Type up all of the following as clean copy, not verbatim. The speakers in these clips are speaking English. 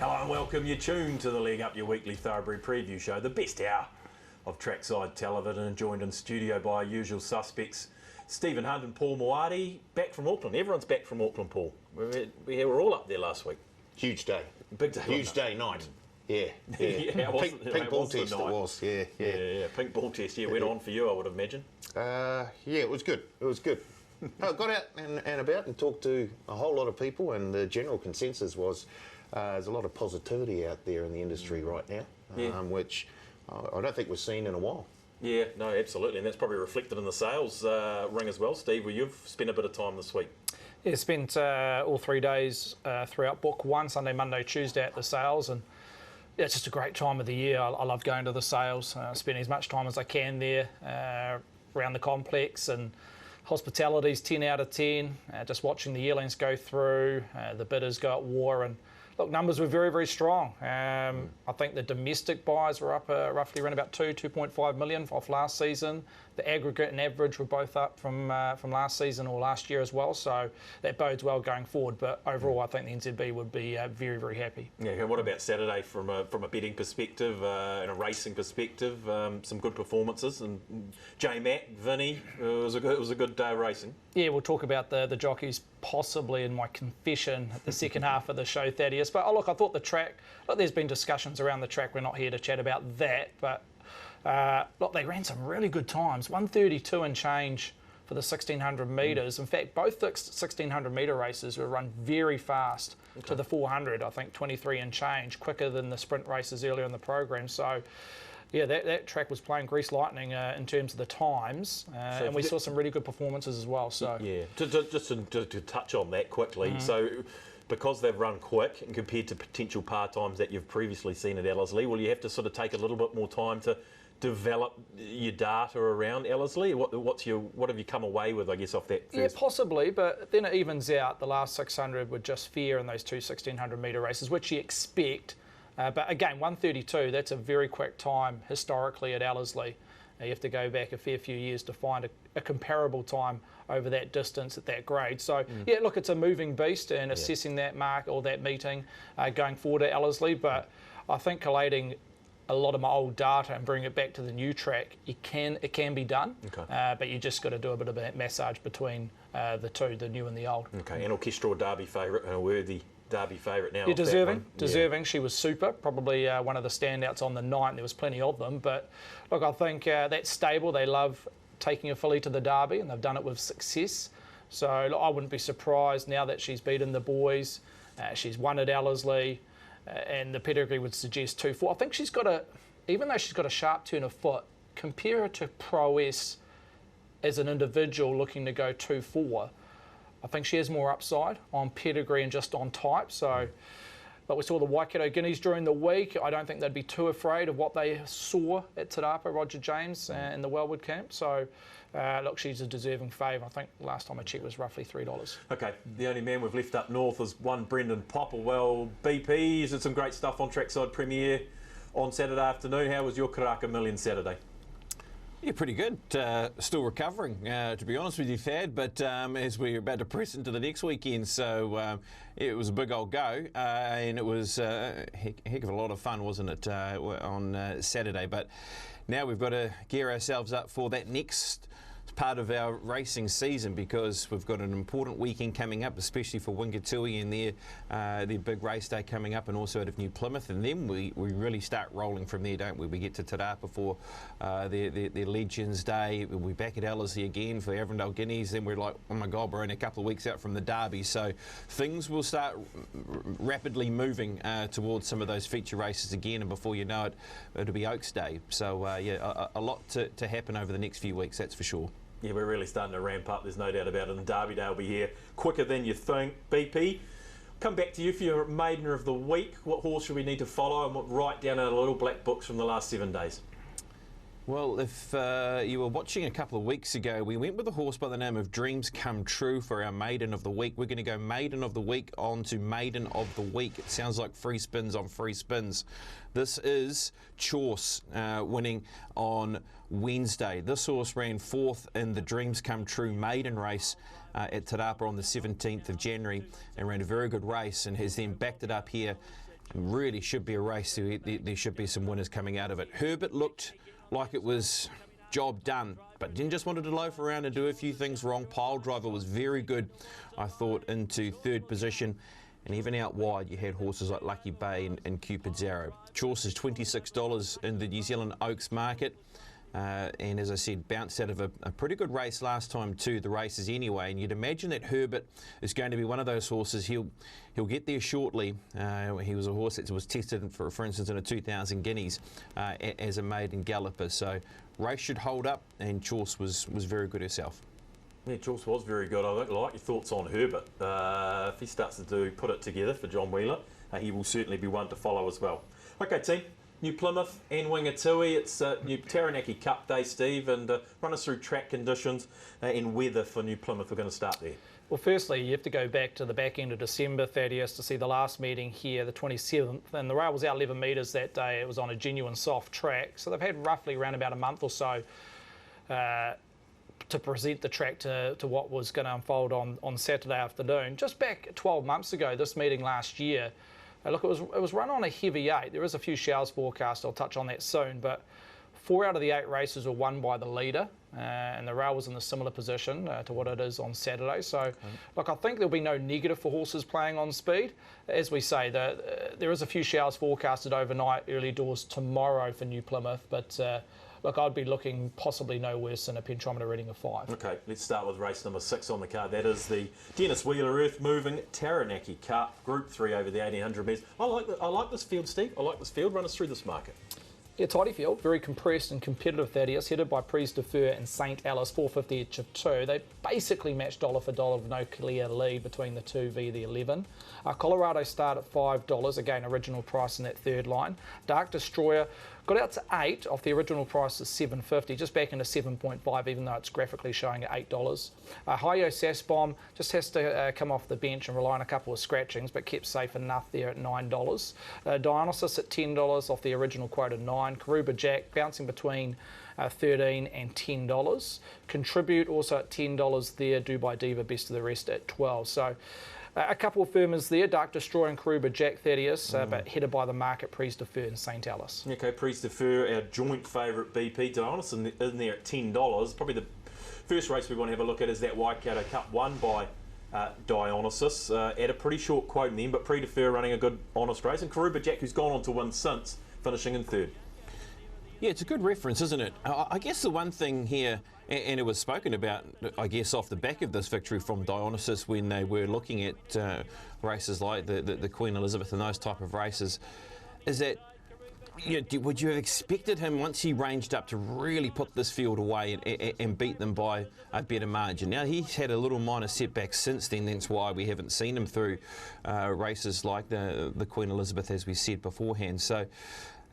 Hello and welcome. You're tuned to the Leg Up, your weekly thoroughbred preview show, the best hour of trackside television, and joined in studio by our usual suspects, Stephen Hunt and Paul Maoate, back from Auckland. Everyone's back from Auckland, Paul. We were all up there last week. Huge day. Big day. Huge day, night. Yeah. Yeah, pink ball test it was, yeah. Pink ball test, went on for you, I would imagine. It was good. I got out and about and talked to a whole lot of people, and the general consensus was there's a lot of positivity out there in the industry right now, which I don't think we've seen in a while. Yeah, no, absolutely, and that's probably reflected in the sales ring as well, Steve, where you've spent a bit of time this week. Yeah, spent all 3 days throughout Book 1, Sunday, Monday, Tuesday at the sales, and yeah, it's just a great time of the year. I love going to the sales, spending as much time as I can there around the complex, and hospitality's 10 out of 10, just watching the yearlings go through, the bidders go at war, and look, numbers were very, very strong. I think the domestic buys were up roughly around about 2.5 million off last season. The aggregate and average were both up from last season or last year as well, so that bodes well going forward. But overall, I think the NZB would be very, very happy. Yeah. What about Saturday from a betting perspective and a racing perspective? Some good performances, and J Matt, Vinny, it was a good day of racing. Yeah, we'll talk about the jockeys possibly in my confession at the second half of the show, Thaddeus. But look, I thought the track. Look, there's been discussions around the track. We're not here to chat about that, but. Look, they ran some really good times, 1:32 and change for the 1600 metres. In fact, both the 1600 metre races were run very fast to the 400, I think 23 and change, quicker than the sprint races earlier in the program. So, yeah, that track was playing grease lightning in terms of the times, and we saw some really good performances as well. So yeah, just to touch on that quickly, so because they've run quick and compared to potential par times that you've previously seen at Ellerslie, will you have to sort of take a little bit more time to develop your data around Ellerslie? What have you come away with, I guess, off that first? Yeah, possibly, but then it evens out. The last 600 were just fair in those two 1600 metre races, which you expect. But again, 1:32, that's a very quick time historically at Ellerslie. You have to go back a fair few years to find a comparable time over that distance at that grade. So, yeah, look, it's a moving beast, and assessing that mark or that meeting going forward at Ellerslie. But I think collating a lot of my old data and bring it back to the new track, it can be done, but you just got to do a bit of a massage between the two, the new and the old. Okay, and Orchestral Derby favourite, and a worthy Derby favourite now. Yeah, deserving. Yeah. She was super, probably one of the standouts on the night. There was plenty of them, but look, I think that's stable. They love taking a filly to the Derby, and they've done it with success. So look, I wouldn't be surprised now that she's beaten the boys. She's won at Ellerslie. And the pedigree would suggest 2-4. I think she's got even though she's got a sharp turn of foot, compare her to Prowess as an individual looking to go 2-4. I think she has more upside on pedigree and just on type. So, but we saw the Waikato Guineas during the week. I don't think they'd be too afraid of what they saw at Te Rapa, Roger James, in the Wellwood camp. So, look, she's a deserving favourite. I think last time I checked was roughly $3. Okay, the only man we've left up north is one Brendan Popplewell, BP. You did some great stuff on Trackside Premier on Saturday afternoon. How was your Karaka Million Saturday? Yeah, pretty good. Still recovering, to be honest with you, Thad, but as we're about to press into the next weekend, so it was a big old go, and it was a heck of a lot of fun, wasn't it, on Saturday. But now we've got to gear ourselves up for that next part of our racing season, because we've got an important weekend coming up, especially for Wingatui and their big race day coming up, and also out of New Plymouth, and then we really start rolling from there, don't we? We get to Te Rapa for their Legends Day. We'll be back at Ellerslie again for Avondale Guineas. Then we're like, oh my God, we're only a couple of weeks out from the Derby, so things will start rapidly moving towards some of those feature races again, and before you know it, it'll be Oaks Day. So yeah, a lot to happen over the next few weeks, that's for sure. Yeah, we're really starting to ramp up, there's no doubt about it, and Derby Day will be here quicker than you think. BP, come back to you for your Maiden of the Week. What horse should we need to follow, and what write down our little black books from the last 7 days? Well, if you were watching a couple of weeks ago, we went with a horse by the name of Dreams Come True for our Maiden of the Week. We're going to go Maiden of the Week on to Maiden of the Week. It sounds like free spins on free spins. This is Chorse winning on Wednesday. This horse ran fourth in the Dreams Come True maiden race at Te Rapa on the 17th of January and ran a very good race, and has then backed it up here really should be a race. There should be some winners coming out of it. Herbert looked like it was job done, but didn't just wanted to loaf around and do a few things wrong. Pile Driver was very good, I thought, into third position. And even out wide, you had horses like Lucky Bay and Cupid's Arrow. Chaucer's $26 in the New Zealand Oaks market. And as I said, bounced out of a pretty good race last time to the races anyway. And you'd imagine that Herbert is going to be one of those horses. He'll get there shortly. He was a horse that was tested, for instance, in a 2000 Guineas as a maiden galloper. So race should hold up, and Chaucer was very good herself. Yeah, Chaucer was very good. I like your thoughts on Herbert. If he starts to put it together for John Wheeler, he will certainly be one to follow as well. Okay, team. New Plymouth and Wingatui. It's New Taranaki Cup Day, Steve, and run us through track conditions and weather for New Plymouth. We're going to start there. Well, firstly, you have to go back to the back end of December, Thaddeus, to see the last meeting here, the 27th, and the rail was out 11 metres that day. It was on a genuine soft track, so they've had roughly around about a month or so to present the track to what was going to unfold on Saturday afternoon. Just back 12 months ago, this meeting last year, look, it was run on a heavy 8. There is a few showers forecast. I'll touch on that soon, but 4 out of the 8 races were won by the leader, and the rail was in a similar position to what it is on Saturday. So, look, I think there'll be no negative for horses playing on speed. As we say, there is a few showers forecasted overnight, early doors tomorrow for New Plymouth, but look, I'd be looking possibly no worse than a pentometer reading of 5. Okay, let's start with race number 6 on the card. That is the Dennis Wheeler Earth Moving Taranaki Cup, Group 3 over the 1800 metres. I like this field, Steve. I like this field. Run us through this market. Yeah, tidy field, very compressed and competitive, Thaddeus, headed by Prise de Feur and St. Alice, 450 each of 2. They basically match dollar for dollar with no clear lead between the 2 v the 11. Colorado start at $5, again original price in that third line. Dark Destroyer got out to 8 off the original price of $7.50, just back into 7.5, even though it's graphically showing at $8. Hi-Yo Sass Bomb just has to come off the bench and rely on a couple of scratchings, but kept safe enough there at $9. Dionysus at $10 off the original quote of 9. Karuba Jack bouncing between $13 and $10. Contribute also at $10 there. Dubai Diva best of the rest at $12. So a couple of firmers there, Dark Destroyer and Karuba Jack, Thaddeus, but headed by the market, Prise de Feur and St. Alice. Okay, Prise de Feur, our joint favourite BP. Dionysus in there at $10. Probably the first race we want to have a look at is that Waikato Cup won by Dionysus at a pretty short quote in the end, but Prise de Feur running a good, honest race. And Karuba Jack, who's gone on to win since, finishing in 3rd. Yeah, it's a good reference, isn't it? I guess the one thing here, and it was spoken about, I guess, off the back of this victory from Dionysus when they were looking at races like the Queen Elizabeth and those type of races, is that, would you have expected him, once he ranged up, to really put this field away and beat them by a better margin? Now, he's had a little minor setback since then. That's why we haven't seen him through races like the Queen Elizabeth, as we said beforehand. So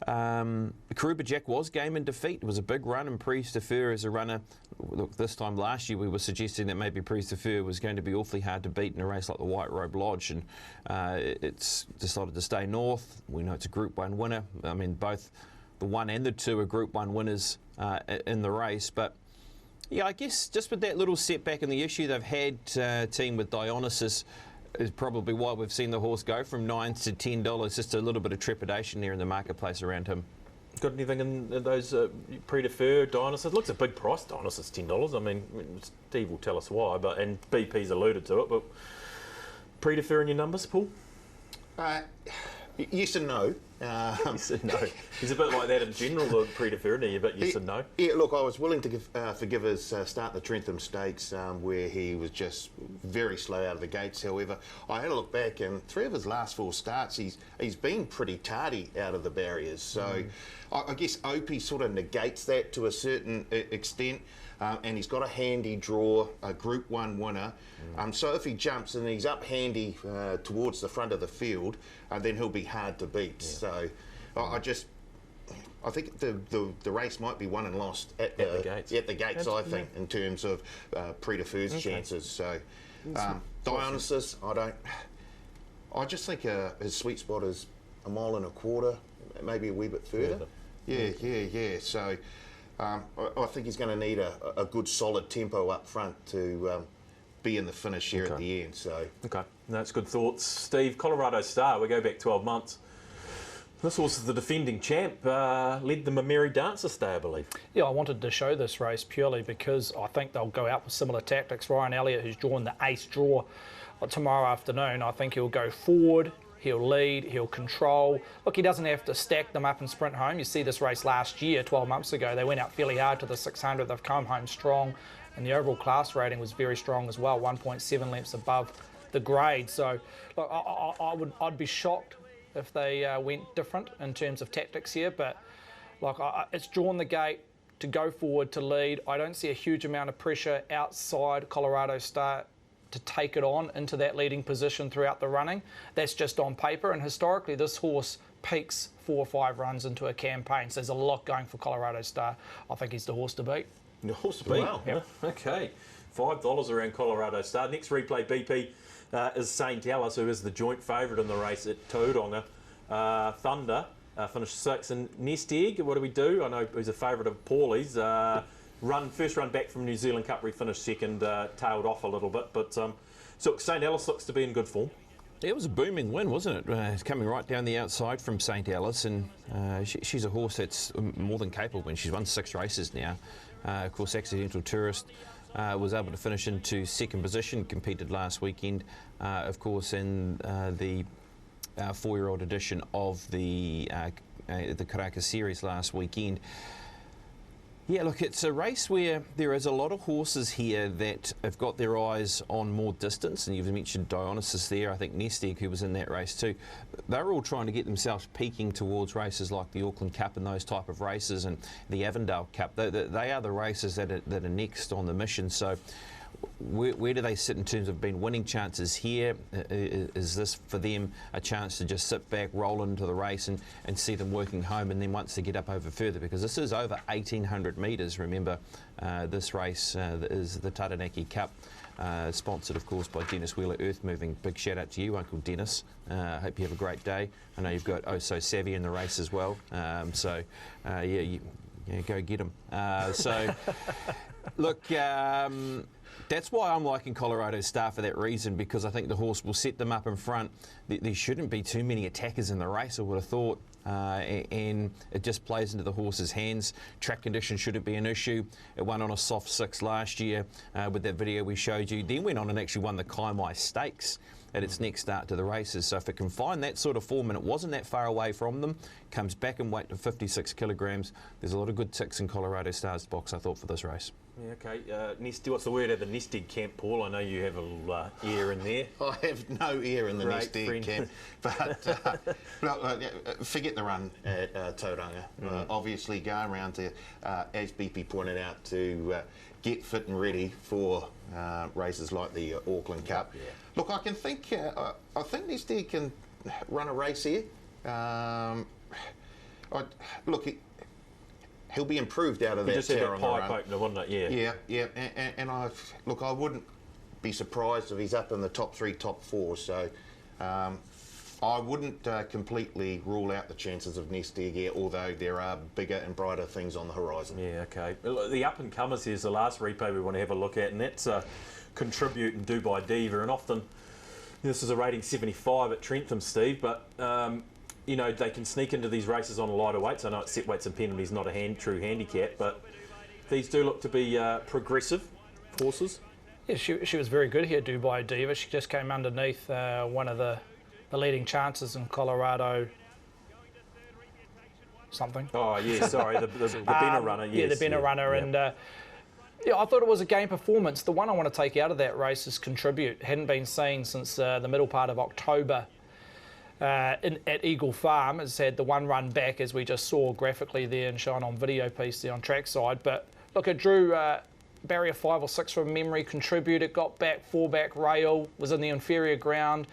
Karuba Jack was game in defeat. It was a big run, and Prise de Feur as a runner. Look, this time last year we were suggesting that maybe Prise de Feur was going to be awfully hard to beat in a race like the White Robe Lodge, and it's decided to stay north. We know it's a Group 1 winner. I mean, both the 1 and the 2 are Group 1 winners in the race, but yeah, I guess just with that little setback and the issue they've had, team with Dionysus, is probably why we've seen the horse go from $9 to $10. Just a little bit of trepidation there in the marketplace around him. Got anything in those Prise de Feur, Dionysus? It looks a big price, Dionysus, $10. I mean, Steve will tell us why, and BP's alluded to it, but Prise de Feur in your numbers, Paul? Yes and no. Yes and no. He's a bit like that in general, the Prise de Feur, isn't he? But yes and no. Yeah, look, I was willing to forgive his start the Trentham Stakes, where he was just very slow out of the gates. However, I had a look back, and 3 of his last 4 starts, he's been pretty tardy out of the barriers. So I guess Opie sort of negates that to a certain extent. And he's got a handy draw, a Group 1 winner. So if he jumps and he's up handy towards the front of the field, then he'll be hard to beat. Yeah. So I think the race might be won and lost at the gates. At the gates, I think, in terms of Prise de Feur's chances. So Dionysus, I just think his sweet spot is 1.25 miles, maybe a wee bit further. Yeah. So I think he's going to need a good solid tempo up front to be in the finish here at the end. So okay, that's good thoughts, Steve. Colorado Star, we go back 12 months. This horse is the defending champ, led them a merry dance this day, I believe. Yeah, I wanted to show this race purely because I think they'll go out with similar tactics. Ryan Elliott, who's drawn the ace draw tomorrow afternoon, I think he'll go forward, he'll lead, he'll control. Look, he doesn't have to stack them up and sprint home. You see this race last year, 12 months ago, they went out fairly hard to the 600. They've come home strong, and the overall class rating was very strong as well, 1.7 lengths above the grade. So, look, I'd be shocked if they went different in terms of tactics here, but like it's drawn the gate to go forward, to lead. I don't see a huge amount of pressure outside Colorado Star to take it on into that leading position throughout the running. That's just on paper, and historically this horse peaks 4 or 5 runs into a campaign, so there's a lot going for Colorado Star. I think he's the horse to beat. The horse to beat? Wow. Yep. Okay, $5 around Colorado Star. Next replay, BP, is St. Alice, who is the joint favourite in the race at Tauranga. Thunder finished 6th, and Nest Egg, what do we do? I know he's a favourite of Paulie's. First run back from New Zealand Cup, where he finished second, tailed off a little bit, but so St. Alice looks to be in good form. It was a booming win, wasn't it? It's coming right down the outside from St. Alice, and she's a horse that's more than capable when she's won 6 races now. Of course, Accidental Tourist was able to finish into 2nd position, competed last weekend, of course, in the 4-year-old edition of the Karaka Series last weekend. Yeah, look, it's a race where there is a lot of horses here that have got their eyes on more distance, and you've mentioned Dionysus there, I think Nest Egg, who was in that race too. They're all trying to get themselves peaking towards races like the Auckland Cup and those type of races, and the Avondale Cup. They are the races that are next on the mission. So where do they sit in terms of being winning chances here? Is this for them a chance to just sit back, roll into the race and see them working home, and then once they get up over further, because this is over 1,800 metres, remember, this race is the Taranaki Cup, sponsored of course by Dennis Wheeler Earth Moving. Big shout out to you, Uncle Dennis. Hope you have a great day. I know you've got Oh So Savvy in the race as well, yeah, go get him. Look, that's why I'm liking Colorado Star for that reason, because I think the horse will set them up in front. There shouldn't be too many attackers in the race, I would have thought, and it just plays into the horse's hands. Track conditions shouldn't be an issue. It won on a soft 6 last year with that video we showed you. Then went on and actually won the Kaimai Stakes at its next start to the races. So if it can find that sort of form, and it wasn't that far away from them, comes back in weight to 56 kilograms, there's a lot of good ticks in Colorado Star's box, I thought, for this race. Yeah, okay. What's the word at the Nest Egg camp, Paul? I know you have a little ear in there. I have no ear in the Nest Egg camp, but forget the run at Tauranga. Obviously going around to, as BP pointed out, to get fit and ready for races like the Auckland Cup. Yeah. Look, I think Nest Egg can run a race here. He'll be improved out of that Tauranga run. Pipe opener, wasn't it? Yeah. And I wouldn't be surprised if he's up in the top 3, top 4. So I wouldn't completely rule out the chances of Nest Egg here, although there are bigger and brighter things on the horizon. Yeah, okay. The up-and-comers is the last replay we want to have a look at, and that's Contribute and Dubai Diva. And often, this is a rating 75 at Trentham, Steve, but they can sneak into these races on lighter weights. I know it's set weights and penalties, not a true handicap, but these do look to be progressive horses. Yeah, she was very good here, Dubai Diva. She just came underneath one of the leading chances in Colorado something. Oh, yeah, sorry, the Benner runner, yes. Yeah, the Benner runner, and I thought it was a game performance. The one I want to take out of that race is Contribute. Hadn't been seen since the middle part of October at Eagle Farm. It's had the one run back, as we just saw graphically there and shown on video piece there on trackside. But look, it drew barrier 5 or 6 from memory. Contribute, it got back, 4 back rail, was in the inferior ground,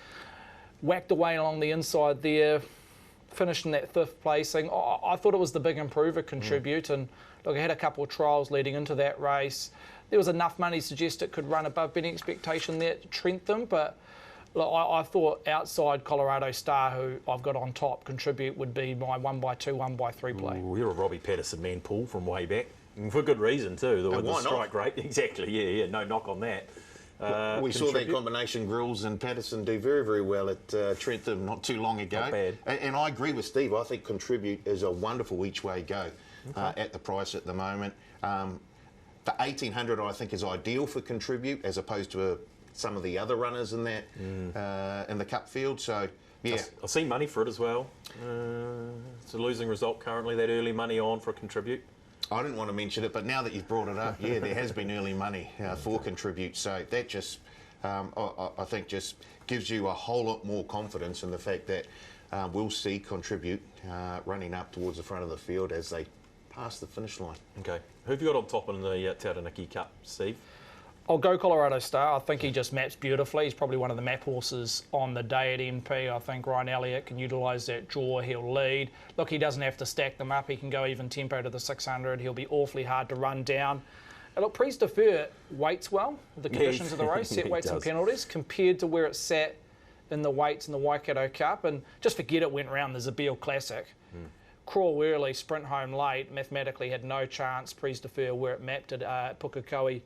whacked away along the inside there, finished in that 5th placing. I thought it was the big improver, Contribute, and look, I had a couple of trials leading into that race. There was enough money to suggest it could run above betting expectation there at Trentham, but look, I thought outside Colorado Star, who I've got on top, Contribute, would be my 1x2, 1x3 play. Ooh, you're a Robbie Patterson man, Paul, from way back. And for good reason too. The strike rate, exactly. Yeah, no knock on that. We saw that combination Grills and Patterson do very, very well at Trentham not too long ago. Not bad. And I agree with Steve. I think Contribute is a wonderful each way go at the price at the moment. The 1800 I think is ideal for Contribute as opposed to some of the other runners in that in the Cup field. So yeah, I've seen money for it as well. It's a losing result currently. That early money on for Contribute. I didn't want to mention it, but now that you've brought it up, yeah, there has been early money for Contribute. So that just, I think, just gives you a whole lot more confidence in the fact that we'll see Contribute running up towards the front of the field as they pass the finish line. Okay. Who have you got on top in the Taranaki Cup, Steve? I'll go Colorado Star. I think he just maps beautifully. He's probably one of the map horses on the day at MP. I think Ryan Elliott can utilise that draw. He'll lead. Look, he doesn't have to stack them up. He can go even tempo to the 600. He'll be awfully hard to run down. And look, Prise de Fer waits well with the conditions of the race, set weights and penalties, compared to where it sat in the weights in the Waikato Cup. And just forget it went round the Zabeel Classic. Crawl early, sprint home late, mathematically had no chance. Prise de Fer where it mapped at Pukekohe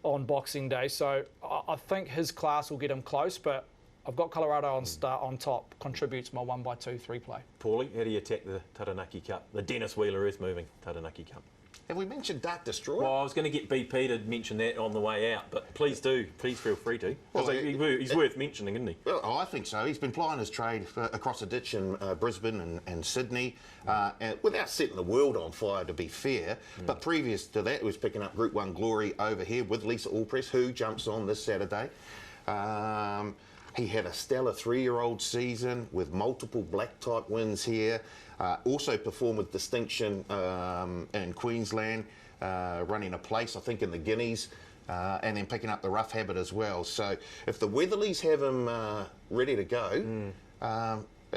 on Boxing Day. So I think his class will get him close, but I've got Colorado on top. Contributes my 1x2-3 play. Paulie, how do you attack the Taranaki Cup? The Dennis Wheeler earth-moving Taranaki Cup. Have we mentioned Dark Destroyer? Well, I was going to get BP to mention that on the way out, but please do. Please feel free to. Well, he's worth mentioning, isn't he? Well, I think so. He's been plying his trade across the ditch in Brisbane and Sydney, and without setting the world on fire, to be fair. But previous to that, he was picking up Group 1 glory over here with Lisa Allpress, who jumps on this Saturday. He had a stellar 3-year-old season with multiple black-type wins here. Also performed with distinction in Queensland, running a place, I think, in the Guineas, and then picking up the rough habit as well. So if the Weatherlys have him ready to go,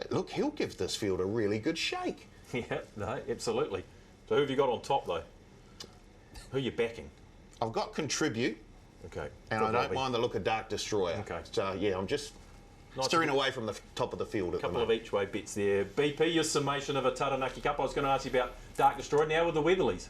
look, he'll give this field a really good shake. Yeah, no, absolutely. So who have you got on top, though? Who are you backing? I've got Contribute. Okay. And I don't mind the look of Dark Destroyer. Okay. So, yeah, I'm just steering away from the top of the field at the moment. Couple of each-way bets there. BP, your summation of a Taranaki Cup. I was going to ask you about Dark Destroyer now with the Weatherlys.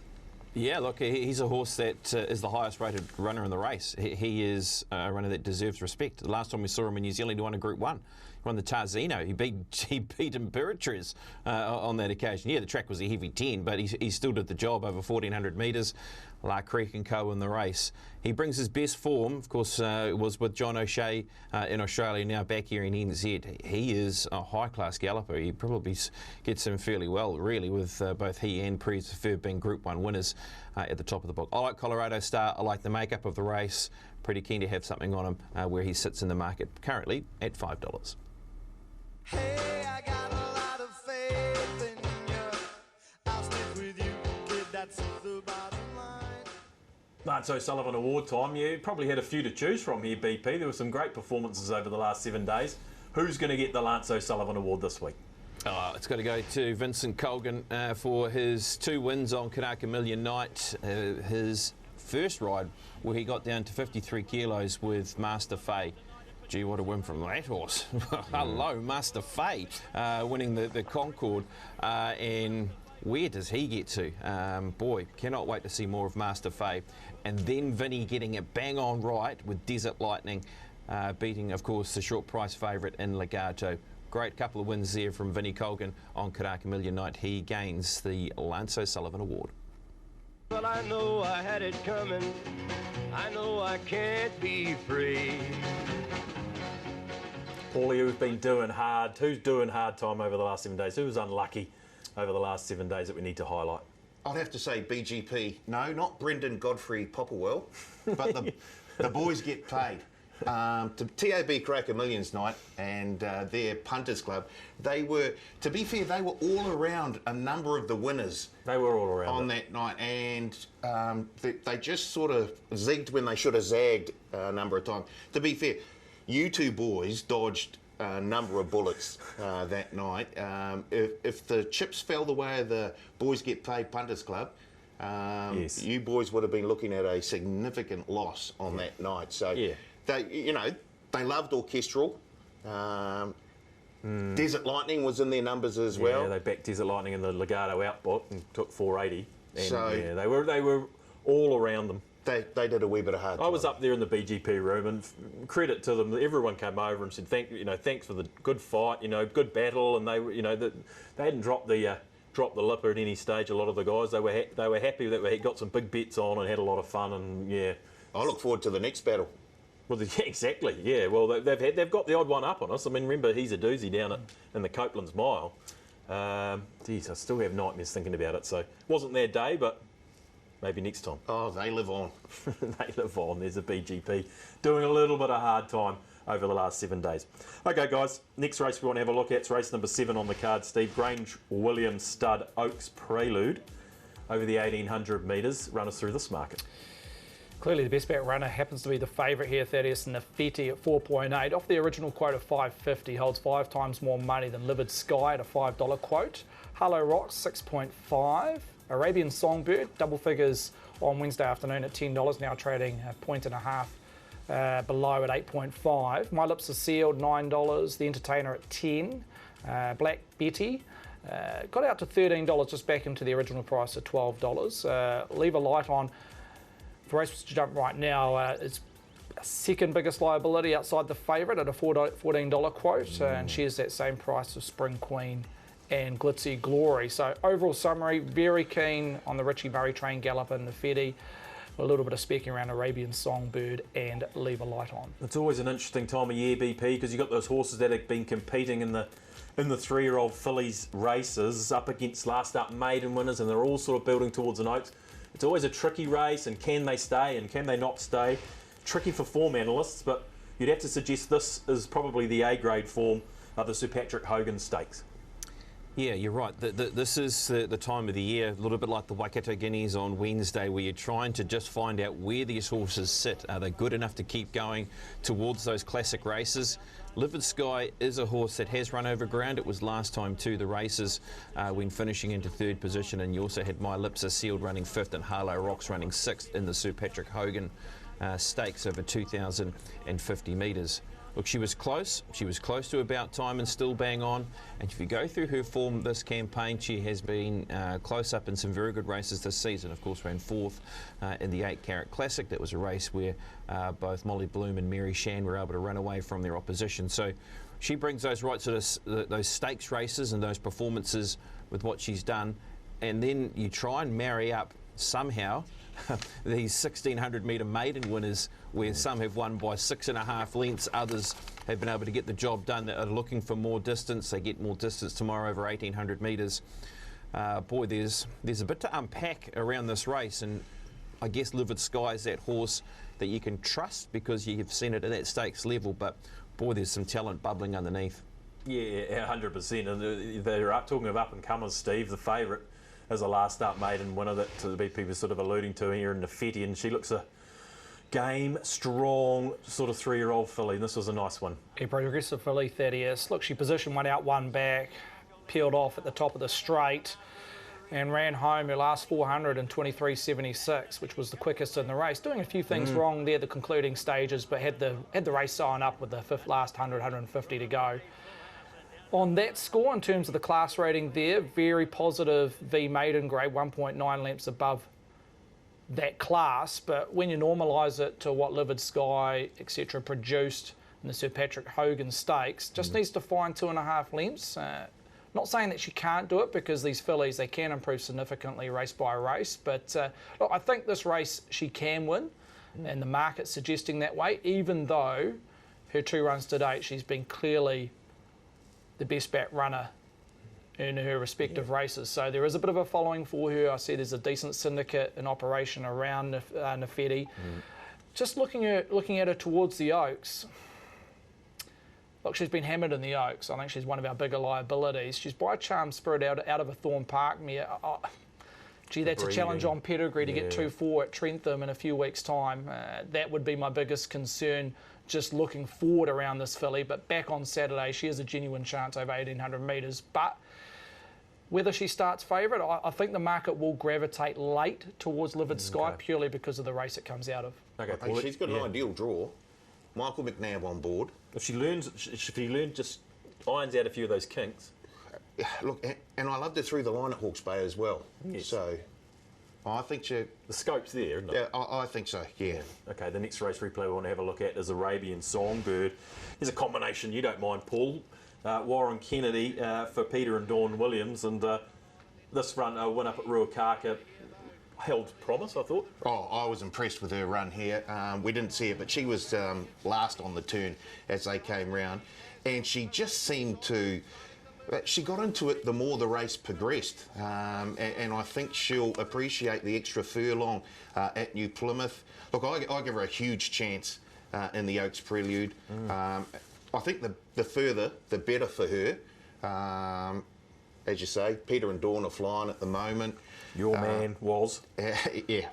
Yeah, look, he's a horse that is the highest-rated runner in the race. He is a runner that deserves respect. The last time we saw him in New Zealand, he won a Group 1. He won the Tarzino. He beat Imperatriz on that occasion. Yeah, the track was a heavy 10, but he still did the job over 1,400 metres. La Creek and Co in the race. He brings his best form, of course, was with John O'Shea in Australia, now back here in NZ. He is a high-class galloper. He probably gets him fairly well, really, with both he and Prise de Fer being Group 1 winners at the top of the book. I like Colorado Star. I like the makeup of the race. Pretty keen to have something on him where he sits in the market, currently at $5. Hey, I got a lot of faith in you. I'll stick with you, kid, that's the bottom line. Lance O'Sullivan Award time. You probably had a few to choose from here, BP. There were some great performances over the last 7 days. Who's going to get the Lance O'Sullivan Award this week? It's got to go to Vincent Colgan for his 2 wins on Kanaka Million Night. His first ride where he got down to 53 kilos with Master Fay. Gee, what a win from that horse. Hello, Master Fay winning the Concord. And where does he get to? Boy, cannot wait to see more of Master Fay. And then Vinny getting it bang on right with Desert Lightning, beating, of course, the short price favourite in Legato. Great couple of wins there from Vinny Colgan on Kanaka Million Night. He gains the Lance O'Sullivan Award. Well, I know I had it coming. I know I can't be free. Paulie, who's been doing hard? Who's doing hard time over the last 7 days? Who was unlucky over the last 7 days that we need to highlight? I'd have to say BGP. No, not Brendan Godfrey Popplewell, but the boys get paid. To TAB Cracker Millions night and their punters club, they were, to be fair, they were all around a number of the winners. They were all around on that night, and they just sort of zigged when they should have zagged a number of times. To be fair, you two boys dodged a number of bullets that night. If the chips fell the way of the Boys Get Paid Punters Club, yes, you boys would have been looking at a significant loss on that night. So. Yeah. They loved Orchestral. Desert Lightning was in their numbers as well. Yeah, they backed Desert Lightning in the Legato outbook and took 480. And So yeah, they were all around them. They did a wee bit of hard I was time. up there in the BGP room, and credit to them, everyone came over and said thanks for the good fight, good battle, and they hadn't dropped the lip at any stage. A lot of the guys, they were happy that we got some big bets on and had a lot of fun, and yeah. I look forward to the next battle. Well, yeah, exactly. Yeah. Well, they've got the odd one up on us. I mean, remember he's a doozy down in the Copeland's Mile. Geez, I still have nightmares thinking about it. So it wasn't their day, but maybe next time. Oh, they live on. They live on. There's a BGP doing a little bit of hard time over the last 7 days. Okay, guys, next race we want to have a look at is race number 7 on the card, Steve. Grange Williams Stud Oaks Prelude over the 1800 metres. Run us through this market. Clearly the best bet runner happens to be the favourite here, Thaddeus Nafeti at 4.8. Off the original quote of $5.50, holds 5 times more money than Livid Sky at a $5 quote. Harlow Rocks 6.5. Arabian Songbird, double figures on Wednesday afternoon at $10, now trading a point and a half below at 8.5. My Lips Are Sealed, $9. The Entertainer at 10. Black Betty got out to $13, just back into the original price at $12. Leave a Light On. For race to jump right now, it's second biggest liability outside the favourite at a $14 quote, and shares that same price as Spring Queen and Glitzy Glory. So overall summary, very keen on the Richie Murray train gallop and the Fetty. A little bit of specking around Arabian Songbird and Leave a Light On. It's always an interesting time of year, BP, because you've got those horses that have been competing in the 3-year-old fillies races up against last up maiden winners, and they're all sort of building towards an Oaks. It's always a tricky race, and can they stay and can they not stay? Tricky for form analysts, but you'd have to suggest this is probably the A-grade form of the Sir Patrick Hogan Stakes. Yeah, you're right. This is the time of the year, a little bit like the Waikato Guineas on Wednesday, where you're trying to just find out where these horses sit. Are they good enough to keep going towards those classic races? Livid Sky is a horse that has run over ground. It was last time to the races when finishing into 3rd position, and you also had My Lips Are Sealed running 5th and Harlow Rocks running 6th in the Sir Patrick Hogan Stakes over 2,050 metres. Look, she was close. She was close to About Time and still bang on. And if you go through her form this campaign, she has been close up in some very good races this season. Of course, ran 4th in the 8 Carat Classic. That was a race where both Molly Bloom and Mary Shan were able to run away from their opposition. So she brings those right sort of those stakes races and those performances with what she's done. And then you try and marry up somehow these 1,600 metre maiden winners, where some have won by 6.5 lengths, others have been able to get the job done that are looking for more distance. They get more distance tomorrow over 1,800 metres. Boy, there's a bit to unpack around this race, and I guess Livid Sky is that horse that you can trust because you've seen it at that stakes level, but boy, there's some talent bubbling underneath. Yeah, 100%. And they're talking of up-and-comers, Steve, the favourite as a last-up maiden winner that the BP was sort of alluding to here in Nafeti, and she looks a game, strong, sort of 3-year-old filly. This was a nice one. A progressive filly, Thaddeus. Look, she positioned one out, one back, peeled off at the top of the straight, and ran home her last 400 in 23.76, which was the quickest in the race. Doing a few things wrong there, the concluding stages, but had the race sewn up with the last 100, 150 to go. On that score, in terms of the class rating there, very positive V maiden grade, 1.9 lengths above that class. But when you normalise it to what Livid Sky, etc., produced in the Sir Patrick Hogan Stakes, just needs to find 2.5 lengths. Not saying that she can't do it, because these fillies, they can improve significantly race by race. But look, I think this race she can win, and the market's suggesting that way, even though her 2 runs to date, she's been clearly the best bat runner in her respective races. So there is a bit of a following for her. I see there's a decent syndicate in operation around Nafeti. Just looking at her towards the Oaks, look, she's been hammered in the Oaks. I think she's one of our bigger liabilities. She's by Charm Spirit out of a Thorn Park mare. Gee, that's a challenge on pedigree to get 2-4 at Trentham in a few weeks' time. That would be my biggest concern, just looking forward around this filly. But back on Saturday, she has a genuine chance over 1,800 metres. But whether she starts favourite, I think the market will gravitate late towards Livid Sky, purely because of the race it comes out of. Okay, I think she's got an ideal draw. Michael McNabb on board. If she learns, just irons out a few of those kinks. Look, and I loved her through the line at Hawke's Bay as well. Yes. So I think she... The scope's there, isn't it? Yeah, I think so, yeah. Okay, the next race replay we want to have a look at is Arabian Songbird. There's a combination you don't mind, Paul. Warren Kennedy for Peter and Dawn Williams, and this run, a win up at Ruakaka, held promise, I thought. Oh, I was impressed with her run here. We didn't see it, but she was last on the turn as they came round, and she just seemed to... She got into it the more the race progressed, and I think she'll appreciate the extra furlong at New Plymouth. Look, I give her a huge chance in the Oaks Prelude. I think the further, the better for her. As you say, Peter and Dawn are flying at the moment. Your man was. Yeah,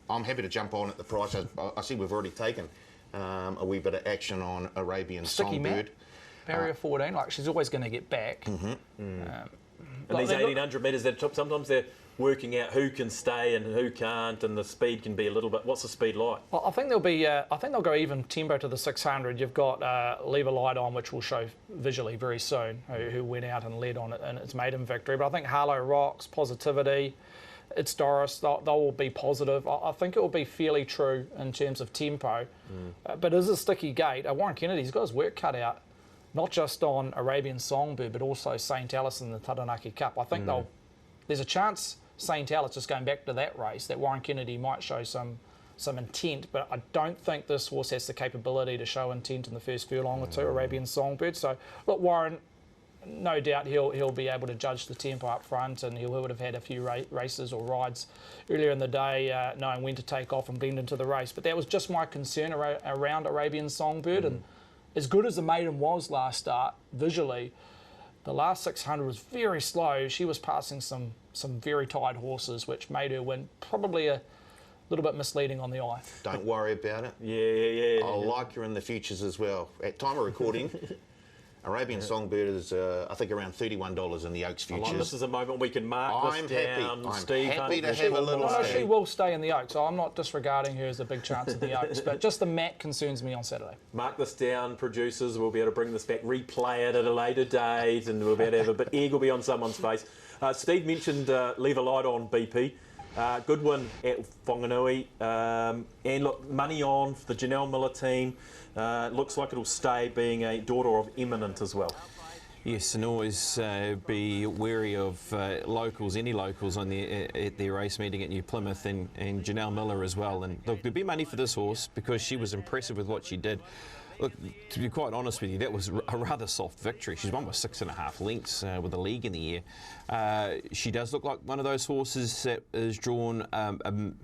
I'm happy to jump on at the price. I see we've already taken a wee bit of action on Arabian Songbird. Barrier 14, like she's always going to get back. And these 1800 metres, sometimes they're working out who can stay and who can't, and the speed can be a little bit. What's the speed like? Well, I think they'll be. I think they'll go even tempo to the 600. You've got Leave a Light On, which will show visually very soon, who went out and led on it in its maiden victory. But I think Harlow Rocks, Positivity, It's Doris, they'll all be positive. I think it will be fairly true in terms of tempo. But it is a sticky gate. Warren Kennedy's got his work cut out, not just on Arabian Songbird, but also St. Alice in the Taranaki Cup. I think there's a chance St. Alice, just going back to that race, that Warren Kennedy might show some intent, but I don't think this horse has the capability to show intent in the first furlong or two, Arabian Songbird. So, look, Warren, no doubt he'll be able to judge the tempo up front, and he would have had a few races or rides earlier in the day knowing when to take off and blend into the race. But that was just my concern around Arabian Songbird. And as good as the maiden was last start, visually, the last 600 was very slow. She was passing some very tired horses, which made her win probably a little bit misleading on the eye. Don't worry about it. Yeah. I'll like her in the futures as well. At time of recording, Arabian Songbird is, I think, around $31 in the Oaks futures. This is a moment we can mark this down. I'm Steve happy to have a little stay. She will stay in the Oaks, so I'm not disregarding her as a big chance of the Oaks, but just the mat concerns me on Saturday. Mark this down, producers. We'll be able to bring this back, replay it at a later date, and we'll be able to have a bit egg will be on someone's face. Steve mentioned Leave a Light On, BP. Good win at Whanganui. And look, money on for the Janelle Miller team. Looks like it'll stay, being a daughter of Eminent as well. Yes, and always be wary of locals, any locals on at their race meeting at New Plymouth, and Janelle Miller as well. And look, there'll be money for this horse because she was impressive with what she did. Look, to be quite honest with you, that was a rather soft victory. She's won by 6.5 lengths with a league in the air. She does look like one of those horses that is drawn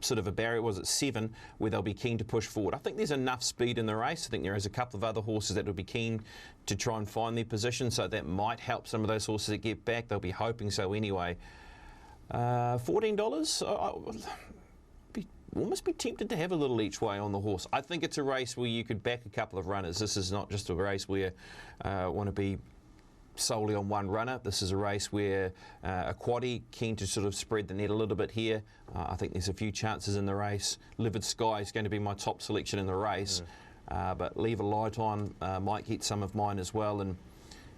sort of a barrier, was it 7, where they'll be keen to push forward. I think there's enough speed in the race. I think there is a couple of other horses that will be keen to try and find their position, so that might help some of those horses that get back. They'll be hoping so anyway. $14? Almost be tempted to have a little each way on the horse. I think it's a race where you could back a couple of runners. This is not just a race where want to be solely on one runner. This is a race where a quaddie keen to sort of spread the net a little bit here. I think there's a few chances in the race. Livid Sky is going to be my top selection in the race, but Leave a Light On might get some of mine as well. And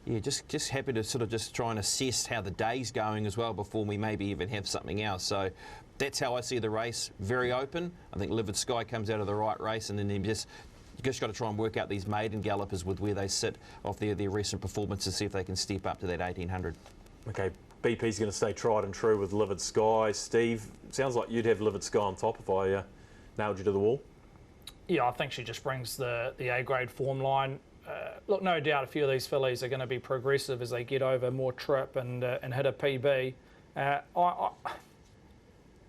yeah, just happy to sort of just try and assess how the day's going as well before we maybe even have something else. So that's how I see the race, very open. I think Livid Sky comes out of the right race, and then you just got to try and work out these maiden gallopers with where they sit off their recent performance to see if they can step up to that 1800. Okay, BP's going to stay tried and true with Livid Sky. Steve, sounds like you'd have Livid Sky on top if I nailed you to the wall. Yeah, I think she just brings the A-grade form line. Look, no doubt a few of these fillies are going to be progressive as they get over more trip and hit a PB.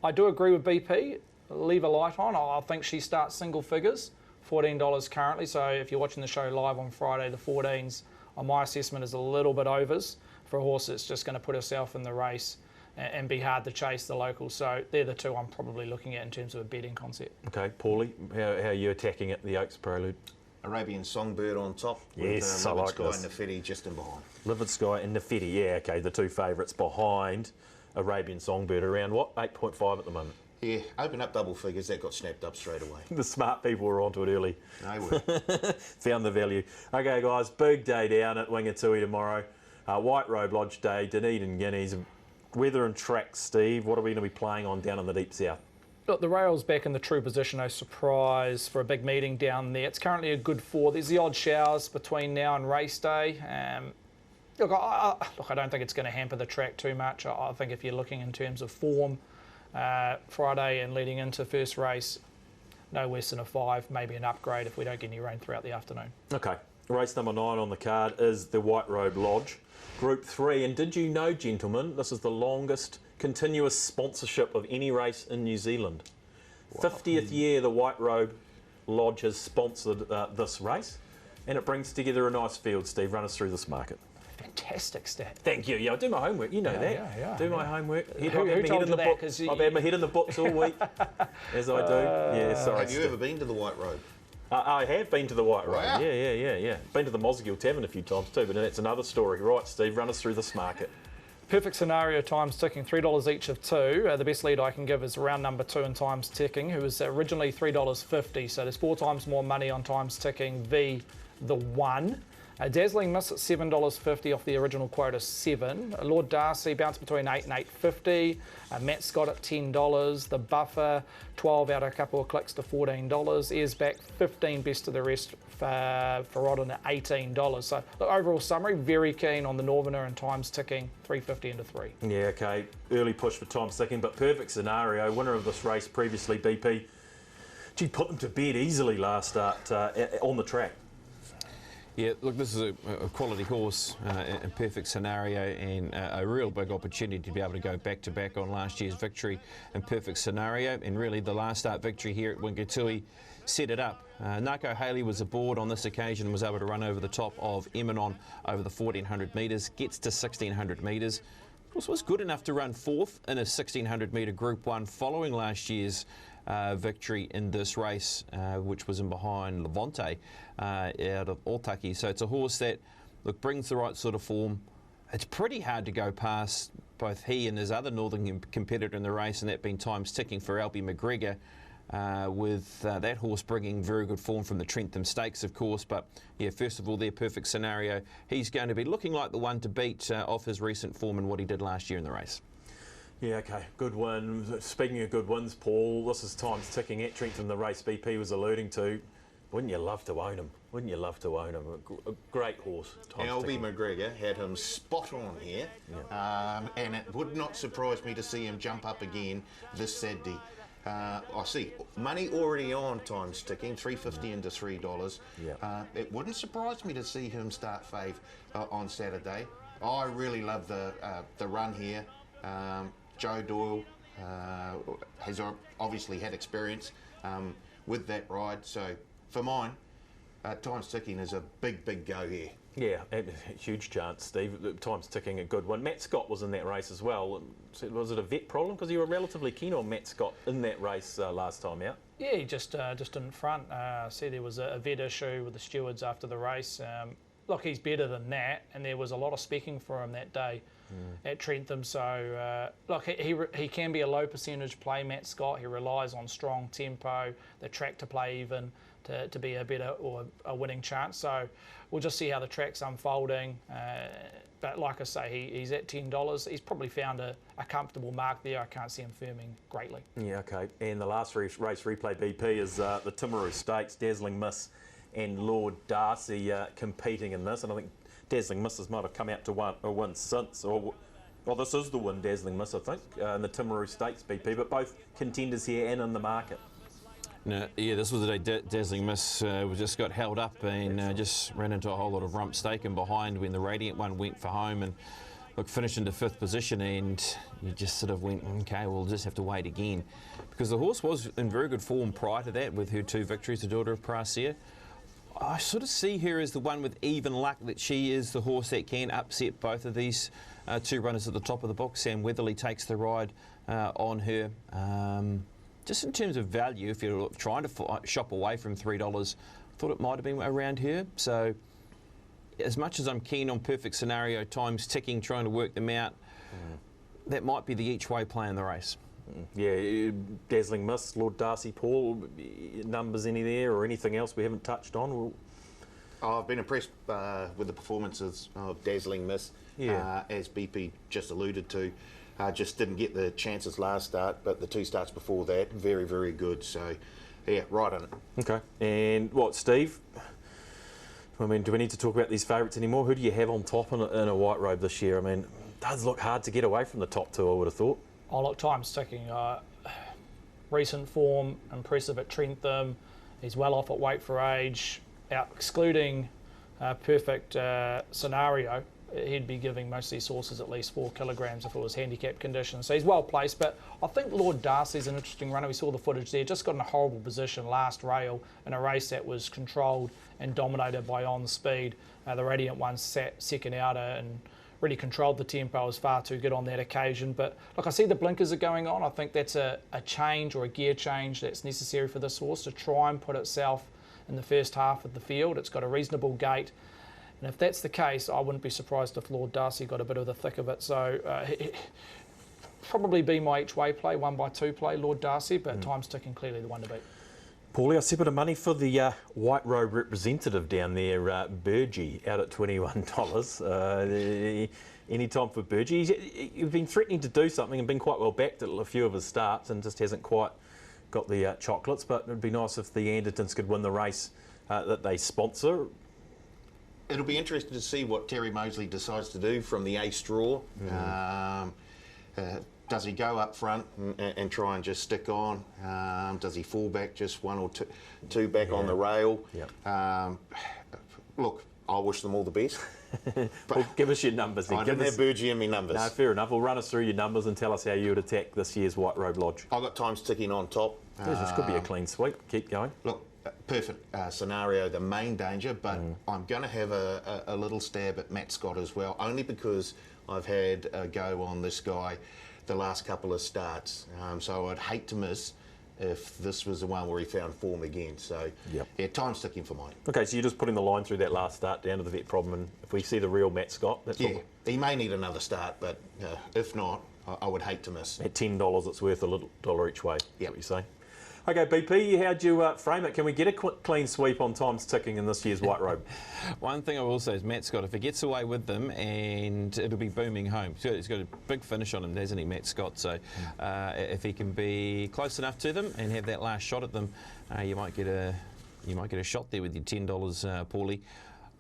I do agree with BP. Leave a Light On. I think she starts single figures, $14 currently. So if you're watching the show live on Friday, the 14s, on my assessment, is a little bit overs for a horse that's just going to put herself in the race and be hard to chase the locals. So they're the two I'm probably looking at in terms of a betting concept. Okay, Paulie, how are you attacking it, the Oaks Prelude? Arabian Songbird on top. Yes, with, I Livid like Sky this. and Nefetti just in behind. Livid Sky and Nefetti, yeah, okay, the two favourites behind Arabian Songbird, around what, 8.5 at the moment? Yeah, open up double figures, that got snapped up straight away. The smart people were onto it early. They were. Found the value. Okay, guys, big day down at Wingatui tomorrow. White Robe Lodge Day, Dunedin Guineas. Weather and track, Steve. What are we going to be playing on down in the deep south? Look, the rail's back in the true position, no surprise, for a big meeting down there. It's currently a good 4. There's the odd showers between now and race day. Look, I don't think it's going to hamper the track too much. I think if you're looking in terms of form, Friday and leading into first race, no worse than a 5, maybe an upgrade if we don't get any rain throughout the afternoon. Okay. Race number 9 on the card is the Robe Lodge, Group 3. And did you know, gentlemen, this is the longest continuous sponsorship of any race in New Zealand. Wow. 50th year the Robe Lodge has sponsored this race, and it brings together a nice field. Steve, run us through this market. Fantastic stat. Thank you. Yeah, I do my homework. You know that. Yeah, do my homework. Who told you that? I've had my head in the books all week, as I do. Yeah, sorry. Have you ever been to the Robe? I have been to the Robe. Wow. Yeah. Been to the Mosgiel Tavern a few times too, but that's another story. Right, Steve, run us through this market. Perfect scenario, times ticking, $3 each of 2. The best lead I can give is round number 2 in times ticking, who was originally $3.50. So there's 4 times more money on times ticking v the 1. Dazzling Miss at $7.50 off the original quote of 7. Lord Darcy bounced between 8 and 8.50. Matt Scott at $10. The Buffer 12 out of a couple of clicks to $14. Ears back 15 best of the rest for Rodden at $18. So the overall summary, very keen on the Northerner and times ticking 3.50 into 3. Yeah, okay. Early push for times ticking, but perfect scenario. Winner of this race previously, BP. Gee, put them to bed easily last start on the track. Yeah, look, this is a quality horse, a perfect scenario, and a real big opportunity to be able to go back-to-back on last year's victory and perfect scenario. And really, the last start victory here at Wingatui set it up. Nako Haley was aboard on this occasion and was able to run over the top of Emanon over the 1,400 metres, gets to 1,600 metres. Of course, was good enough to run 4th in a 1,600 metre Group 1 following last year's victory in this race, which was in behind Levante out of Otaki. So it's a horse that, look, brings the right sort of form. It's pretty hard to go past both he and his other northern competitor in the race, and that being times ticking for Albie McGregor, with that horse bringing very good form from the Trentham Stakes, of course. But yeah, first of all, their perfect scenario, he's going to be looking like the one to beat off his recent form and what he did last year in the race. Yeah, okay, good win. Speaking of good wins, Paul, this is times ticking at Trentham, the race BP was alluding to. Wouldn't you love to own him? Wouldn't you love to own him? A great horse. Albie McGregor had him spot on here, and it would not surprise me to see him jump up again this Saturday. I see money already on times ticking, $3.50 into $3. Yeah. It wouldn't surprise me to see him start fave on Saturday. I really love the run here. Joe Doyle has obviously had experience with that ride, so for mine, times ticking is a big go here. Yeah, huge chance, Steve. Times ticking, a good one. Matt Scott was in that race as well. Was it a vet problem? Because you were relatively keen on Matt Scott in that race last time out. Yeah, he just didn't front. See, there was a vet issue with the stewards after the race. Look, he's better than that, and there was a lot of specking for him that day at Trentham. So, look, he can be a low percentage play, Matt Scott. He relies on strong tempo, the track to play even, to be a better or a winning chance. So we'll just see how the track's unfolding. But like I say, he's at $10. He's probably found a comfortable mark there. I can't see him firming greatly. Yeah, okay. And the last race replay BP is the Timaru Stakes, Dazzling Miss and Lord Darcy competing in this. And I think Dazzling Misses might have come out to win since. Well, this is the win, Dazzling Miss, I think, in the Timaru Stakes BP. But both contenders here and in the market. No, yeah, this was the day Dazzling Miss just got held up and just ran into a whole lot of rump staking behind when the Radiant one went for home and look, finished into 5th position, and you just sort of went, okay, we'll just have to wait again. Because the horse was in very good form prior to that with her 2 victories, the daughter of Prasia. I sort of see her as the one with even luck, that she is the horse that can upset both of these 2 runners at the top of the box. Sam Weatherly takes the ride on her. Just in terms of value, if you're trying to shop away from $3, I thought it might have been around here. So as much as I'm keen on perfect scenario, times ticking, trying to work them out, that might be the each way play in the race. Yeah, Dazzling Miss, Lord Darcy, Paul, numbers any there or anything else we haven't touched on? I've been impressed with the performances of Dazzling Miss, as BP just alluded to. Just didn't get the chances last start, but the 2 starts before that, very, very good. So, yeah, right on it. Okay. And what, Steve? I mean, do we need to talk about these favourites anymore? Who do you have on top in a white robe this year? I mean, it does look hard to get away from the top 2, I would have thought. Oh, look, time's ticking. Recent form, impressive at Trentham. He's well off at weight for age. Excluding perfect scenario, he'd be giving most of these horses at least 4 kilograms if it was handicap conditions. So he's well placed, but I think Lord Darcy's an interesting runner. We saw the footage there. Just got in a horrible position last rail in a race that was controlled and dominated by On Speed. The Radiant one sat second outer and really controlled the tempo. Was far too good on that occasion. But look, I see the blinkers are going on. I think that's a change or a gear change that's necessary for this horse to try and put itself in the first half of the field. It's got a reasonable gait. And if that's the case, I wouldn't be surprised if Lord Darcy got a bit of the thick of it. So probably be my each way play, 1x2 play, Lord Darcy, but time's ticking, clearly the one to beat. Paulie, I see a bit of money for the white robe representative down there, Burgee, out at $21. Any time for Burgee? You've been threatening to do something and been quite well backed at a few of his starts and just hasn't quite got the chocolates, but it'd be nice if the Andertons could win the race that they sponsor. It'll be interesting to see what Terry Moseley decides to do from the A straw. Does he go up front and try and just stick on? Does he fall back just 1 or 2 back on the rail? Yep. Look, I wish them all the best. Well, give us your numbers then. I didn't have Burgee in my numbers. No, fair enough. Well, run us through your numbers and tell us how you would attack this year's White Robe Lodge. I've got times ticking on top. This could be a clean sweep. Keep going. Look, perfect scenario, the main danger, but I'm going to have a little stab at Matt Scott as well, only because I've had a go on this guy the last couple of starts. So I'd hate to miss if this was the one where he found form again. So, yeah, time's ticking for mine. Okay, so you're just putting the line through that last start down to the vet problem, and if we see the real Matt Scott, that's what he may need another start, but if not, I would hate to miss. At $10, it's worth a little $1 each way. Yeah, what you say. Okay, BP, how'd you frame it? Can we get a clean sweep on times ticking in this year's White Robe? One thing I will say is Matt Scott, if he gets away with them, and it'll be booming home. He's got a big finish on him, hasn't he, Matt Scott? So if he can be close enough to them and have that last shot at them, you might get a shot there with your $10, Paulie.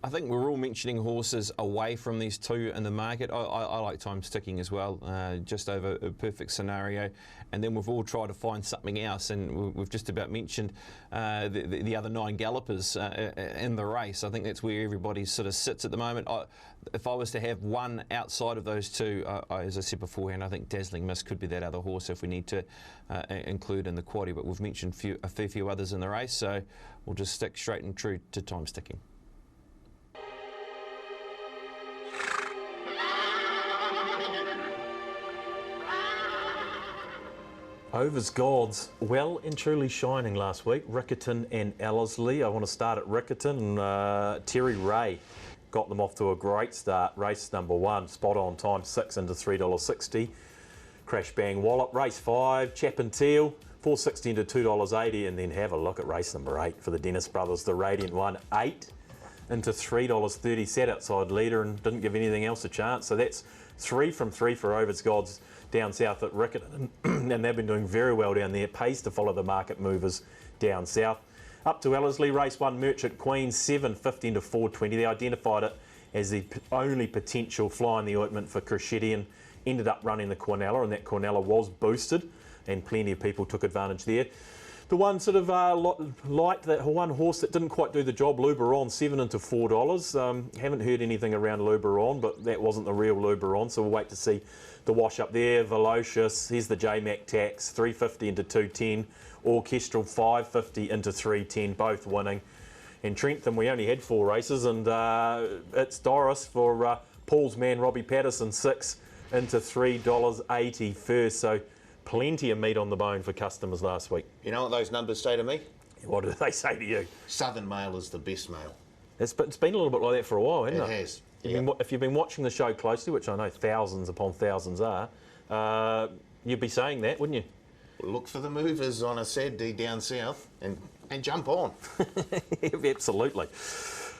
I think we're all mentioning horses away from these 2 in the market. I like times ticking as well, just over a perfect scenario. And then we've all tried to find something else, and we've just about mentioned the other 9 gallopers in the race. I think that's where everybody sort of sits at the moment. If I was to have one outside of those 2, as I said beforehand, I think Dazzling Miss could be that other horse if we need to include in the quaddie. But we've mentioned a fair few others in the race, so we'll just stick straight and true to times ticking. Over's Gods, well and truly shining last week. Riccarton and Ellerslie. I want to start at Riccarton, and Terry Ray got them off to a great start. Race number 1, spot on time, 6 into $3.60. Crash Bang Wallop. Race 5, Chap and Teal, $4.60 into $2.80. And then have a look at race number 8 for the Dennis brothers, the Radiant one, 8 into $3.30. Sat outside leader and didn't give anything else a chance. So that's 3 from 3 for Over's Gods down south at Riccarton, and they've been doing very well down there. Pays to follow the market movers down south. Up to Ellerslie, race 1, Merchant Queen, $7.50 into $4.20. They identified it as the only potential fly in the ointment for Crescetti, and ended up running the Cornella, and that Cornella was boosted, and plenty of people took advantage there. The one sort of light, that one horse that didn't quite do the job, Luberon, 7 into $4. Haven't heard anything around Luberon, but that wasn't the real Luberon, so we'll wait to see the wash up there. Velocious, here's the J-Mac Tax, $3.50 into $2.10. Orchestral, $5.50 into $3.10, both winning. In Trentham, we only had 4 races, and it's Doris for Paul's man, Robbie Patterson, 6 into $3.80 first. So plenty of meat on the bone for customers last week. You know what those numbers say to me? What do they say to you? Southern Mail is the best mail. It's been a little bit like that for a while, hasn't it? It has. If you've been watching the show closely, which I know thousands upon thousands are, you'd be saying that, wouldn't you? Look for the movers on a Saturday down south and jump on. Absolutely.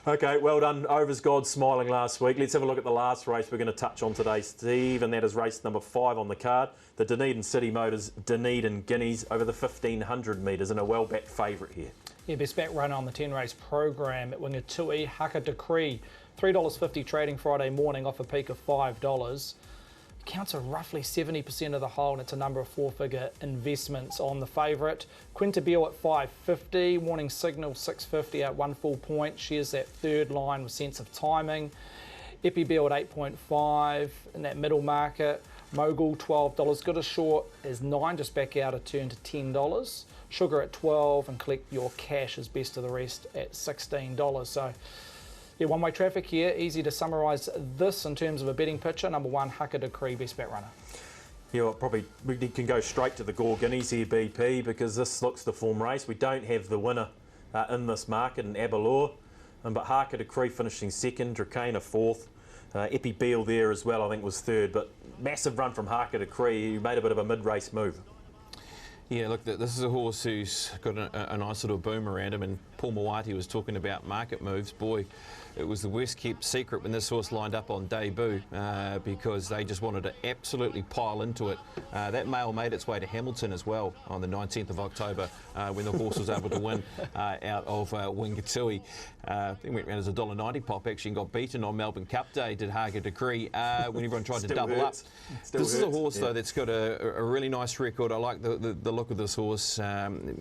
Okay, well done. Overs God smiling last week. Let's have a look at the last race we're going to touch on today, Steve, and that is race number 5 on the card. The Dunedin City Motors Dunedin Guineas over the 1,500 metres, and a well-backed favourite here. Yeah, best back runner on the 10-race program at Wingatui, Haka Decree. $3.50 trading Friday morning off a peak of $5. Counts are roughly 70% of the whole, and it's a number of 4-figure investments on the favourite. Quintabille at $5.50, Warning Signal $6.50 at 1 full point. Shares that third line with sense of timing. Ep22 at 8.5 in that middle market. Mogul $12. Good as short is 9, just back out a turn to $10. Sugar at 12, and collect your cash as best of the rest at $16. So yeah, one-way traffic here. Easy to summarise this in terms of a betting picture. Number 1, Haka Decree, best bet runner. Yeah, well, probably we can go straight to the Gore Guineas here, BP, because this looks the form race. We don't have the winner in this market in Abalore, but Haka Decree finishing second, Dracana fourth. Epi Beale there as well, I think, was third, but massive run from Haka Decree, who made a bit of a mid-race move. Yeah, look, this is a horse who's got a nice little boom around him, and Paul Maoate was talking about market moves. Boy, it was the worst kept secret when this horse lined up on debut because they just wanted to absolutely pile into it. That mail made its way to Hamilton as well on the 19th of October when the horse was able to win out of Wingatui. I think went round as a $1.90 pop, actually, and got beaten on Melbourne Cup Day, did Haka Decree, when everyone tried to double hurts. up. This is a horse, though, that's got a really nice record. I like the look of this horse.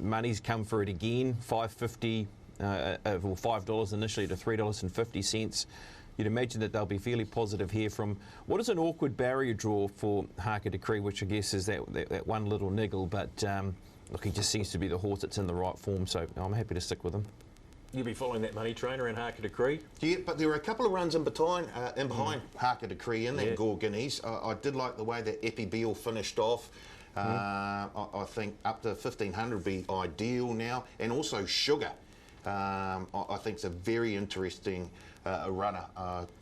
Money's come for it again, $5.50. Well, $5 initially to $3.50. You'd imagine that they'll be fairly positive here from what is an awkward barrier draw for Haka Decree, which I guess is that one little niggle. But look, he just seems to be the horse that's in the right form, so I'm happy to stick with him. You'll be following that money train around Haka Decree? Yeah, but there were a couple of runs in behind Haka Decree in that Gore Guineas. I did like the way that Epi Beale finished off. I think up to 1,500 would be ideal now, and also Sugar. I think it's a very interesting runner.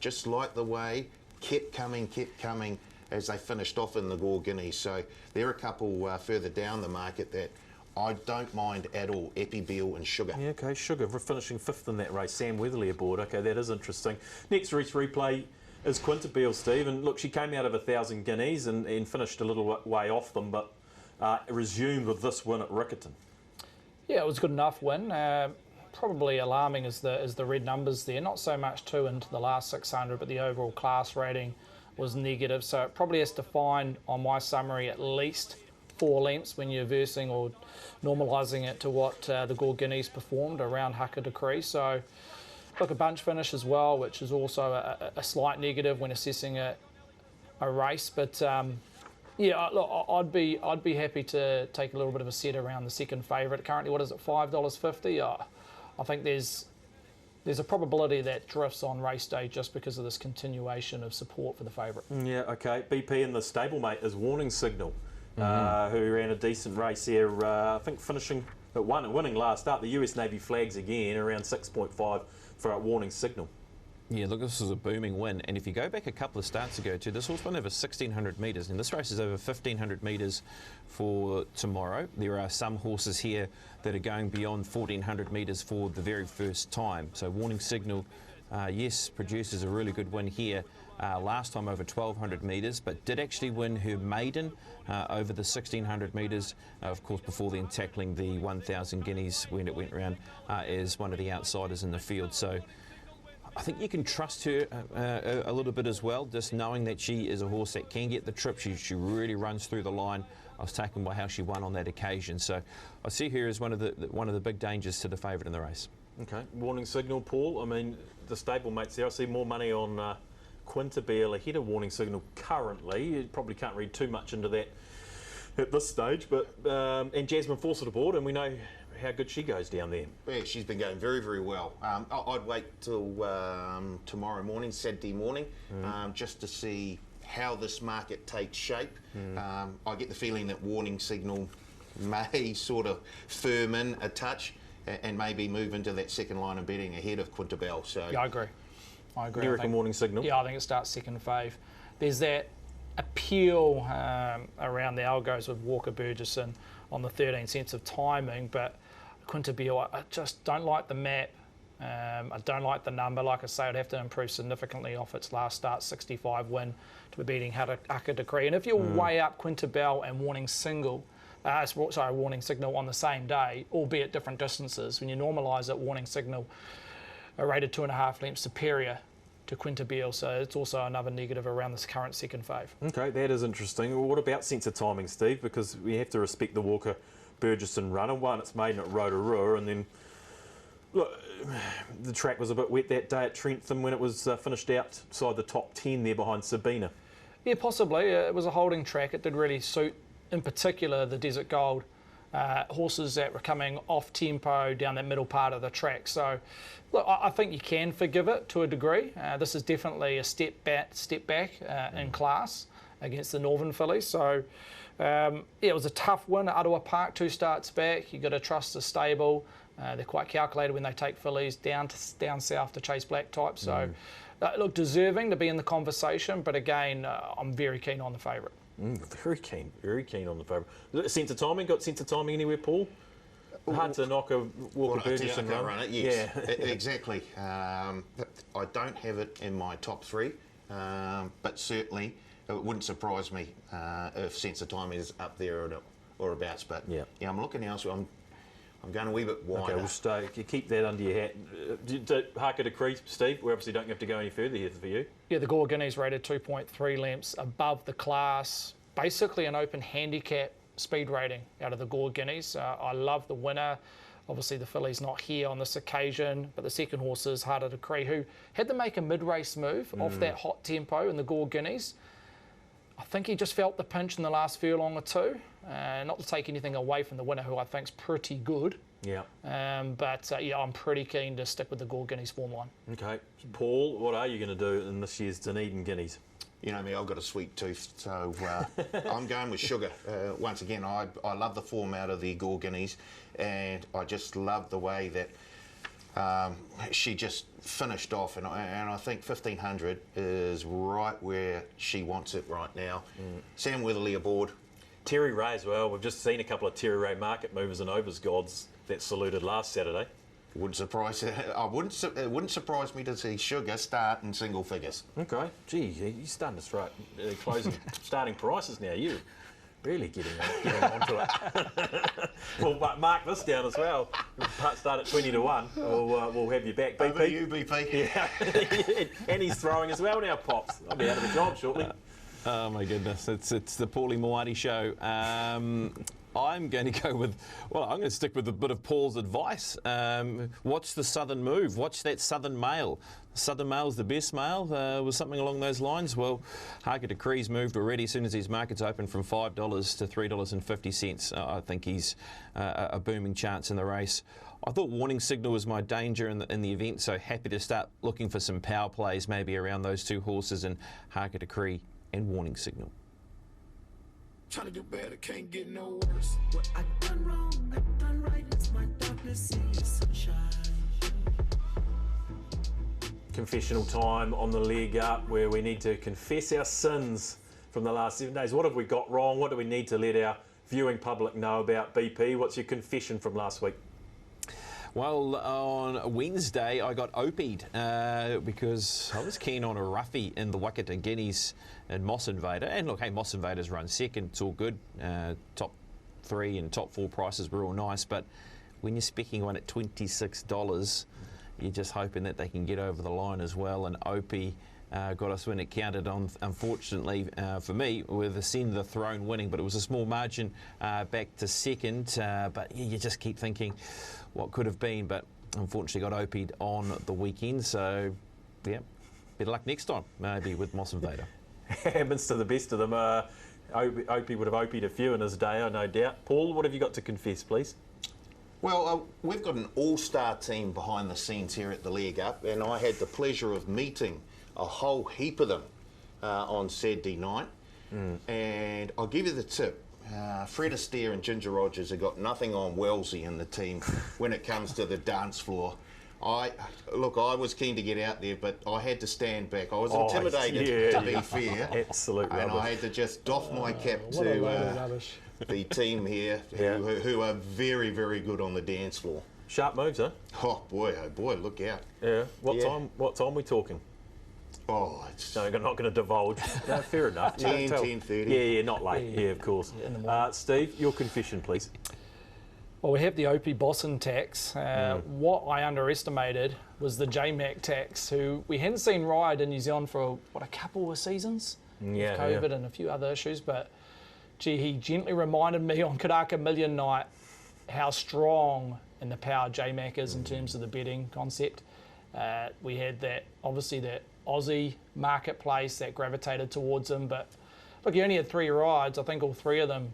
Just like the way kept coming as they finished off in the Gore Guineas. So there are a couple further down the market that I don't mind at all, Epi Beale and Sugar. Yeah, okay, Sugar finishing 5th in that race. Sam Weatherly aboard. Okay, that is interesting. Next race replay is Quintabille, Steve. And look, she came out of 1,000 guineas and finished a little way off them, but resumed with this win at Riccarton. Yeah, it was a good enough win. Probably alarming is the red numbers there. Not so much too into the last 600, but the overall class rating was negative. So it probably has to find, on my summary, at least 4 lengths when you're versing or normalising it to what the Gore Guineas performed around Haka Decree. So look, a bunch finish as well, which is also a slight negative when assessing a race. But yeah, look, I'd be happy to take a little bit of a set around the second favourite. Currently, what is it, $5.50? I think there's a probability that drifts on race day just because of this continuation of support for the favourite. Yeah, okay. BP in the stablemate is Warning Signal, who ran a decent race here, I think finishing at winning last up. The US Navy flags again, around 6.5 for a Warning Signal. Yeah, look, this is a booming win, and if you go back a couple of starts ago too, this horse won over 1,600 metres, and this race is over 1,500 metres for tomorrow. There are some horses here that are going beyond 1,400 metres for the very first time. So Warning Signal, yes, produces a really good win here. Last time over 1,200 metres, but did actually win her maiden over the 1,600 metres, of course, before then tackling the 1,000 guineas when it went round as one of the outsiders in the field. So I think you can trust her a little bit as well, just knowing that she is a horse that can get the trip. She really runs through the line. I was taken by how she won on that occasion. So I see her as one of the big dangers to the favourite in the race. Okay, Warning Signal, Paul. I mean, the stablemates there, I see more money on Quintabille ahead of Warning Signal currently. You probably can't read too much into that at this stage, but and Jasmine Fawcett aboard, and we know how good she goes down there. Yeah, she's been going very, very well. I'd wait till tomorrow morning, Saturday morning, just to see how this market takes shape. I get the feeling that Warning Signal may sort of firm in a touch and maybe move into that second line of betting ahead of Quintabille. So yeah, I agree. You reckon Warning Signal? Yeah, I think it starts second fave. There's that appeal around the algos with Walker Burgesson on the 13 cents of timing, but Quintabille, I just don't like the map I don't like the number. Like I say, it'd have to improve significantly off its last start 65 win to be beating Haka Decree. And if you're way up Quintabel and Warning Signal on the same day, albeit different distances, when you normalise it, Warning Signal are rated 2.5 lengths superior to Quintabel, so it's also another negative around this current second fave. Okay, that is interesting. Well, what about sense of timing, Steve? Because we have to respect the Walker Burgesson runner. One, it's maiden at Rotorua, and then look, the track was a bit wet that day at Trentham when it was finished outside the top 10 there behind Sabina. Yeah, possibly. It was a holding track. It did really suit, in particular, the Desert Gold horses that were coming off tempo down that middle part of the track. So, look, I think you can forgive it to a degree. This is definitely a step back in class against the Northern fillies. So, it was a tough win at Ottawa Park, 2 starts back. You've got to trust the stable. They're quite calculated when they take fillies down south to chase black type. So, look, deserving to be in the conversation, but again, I'm very keen on the favourite. Very keen on the favourite. Sense of timing, got sense of timing anywhere, Paul? Hard to knock a Walker Burgesson run. It, yes. Yeah. Exactly. I don't have it in my top 3, but certainly it wouldn't surprise me if sense of timing is up there or abouts. But yeah, I'm looking elsewhere. I'm going a wee bit wider. Okay, we'll stay. Keep that under your hat. Haka Decree, Steve, we obviously don't have to go any further here for you. Yeah, the Gore Guineas rated 2.3 lengths above the class. Basically an open handicap speed rating out of the Gore Guineas. I love the winner. Obviously the filly's not here on this occasion, but the second horse is Haka Decree, who had to make a mid-race move off that hot tempo in the Gore Guineas. I think he just felt the pinch in the last furlong or two. Not to take anything away from the winner, who I think's pretty good. Yeah. But I'm pretty keen to stick with the Gore Guineas form line. Okay. Paul, what are you going to do in this year's Dunedin Guineas? You know me, I've got a sweet tooth, so I'm going with Sugar. Once again, I love the form out of the Gore Guineas, and I just love the way that she just finished off, and I think 1500 is right where she wants it right now. Sam Weatherly aboard. Terry Ray as well. We've just seen a couple of Terry Ray market movers and overs gods that saluted last Saturday. It wouldn't surprise me to see Sugar start in single figures. Okay. Gee, you're starting to start closing starting prices now. You really getting onto it. Well, mark this down as well. Start at 20 to 1. We'll have you back, BP. Over you, BP. Yeah. And he's throwing as well now, Pops. I'll be out of a job shortly. Oh my goodness, it's the Paulie Maoate show. I'm going to go with, I'm going to stick with a bit of Paul's advice. Watch the Southern move. Watch that Southern Mail. Southern Mail's the best mail. Was something along those lines. Well, Haka Decree's moved already as soon as his market's open from $5 to $3.50. I think he's a booming chance in the race. I thought Warning Signal was my danger in the event, so happy to start looking for some power plays maybe around those 2 horses and Haka Decree and Warning Signal. Trying to do better, can't get no worse. What I done wrong, I done right. It's my darkness, see your sunshine. Confessional time on the leg up, where we need to confess our sins from the last 7 days. What have we got wrong? What do we need to let our viewing public know about, BP? What's your confession from last week? Well, on Wednesday I got OP'd because I was keen on a roughie in the Waikato Guineas and Moss Invader. And look, hey, Moss Invader's run second, it's all good. Top 3 and top 4 prices were all nice, but when you're specking one at $26, you're just hoping that they can get over the line as well. And Opie got us when it counted on, unfortunately for me, with Ascend the Throne winning, but it was a small margin back to second. But yeah, you just keep thinking what could have been, but unfortunately got OP'd on the weekend. So yeah, better luck next time, maybe with Moss Invader. Happens to the best of them. Opie would have OP'd a few in his day, no doubt. Paul, what have you got to confess, please? Well, we've got an all-star team behind the scenes here at the Leg Up, and I had the pleasure of meeting a whole heap of them on Saturday night. And I'll give you the tip. Fred Astaire and Ginger Rogers have got nothing on Wellesley in the team when it comes to the dance floor. I was keen to get out there, but I had to stand back. I was intimidated, to be fair. Absolute and rubbish. I had to just doff my cap to the team here, who are very, very good on the dance floor. Sharp moves, huh? Oh boy, look out. Yeah. What Yeah. time we talking? Oh, it's No, I'm not going to divulge. No, fair enough. 10, Tell. 10:30. Yeah, not late. Yeah, of course. in the morning. Steve, your confession, please. Well, we have the Opie Bosson tax. What I underestimated was the J-Mac tax, who we hadn't seen ride in New Zealand for, a couple of seasons? Yeah, With COVID and a few other issues. But, gee, he gently reminded me on Karaka Million Night how strong and the power J-Mac is in terms of the betting concept. We had that Aussie marketplace that gravitated towards him. But, look, he only had 3 rides. I think all 3 of them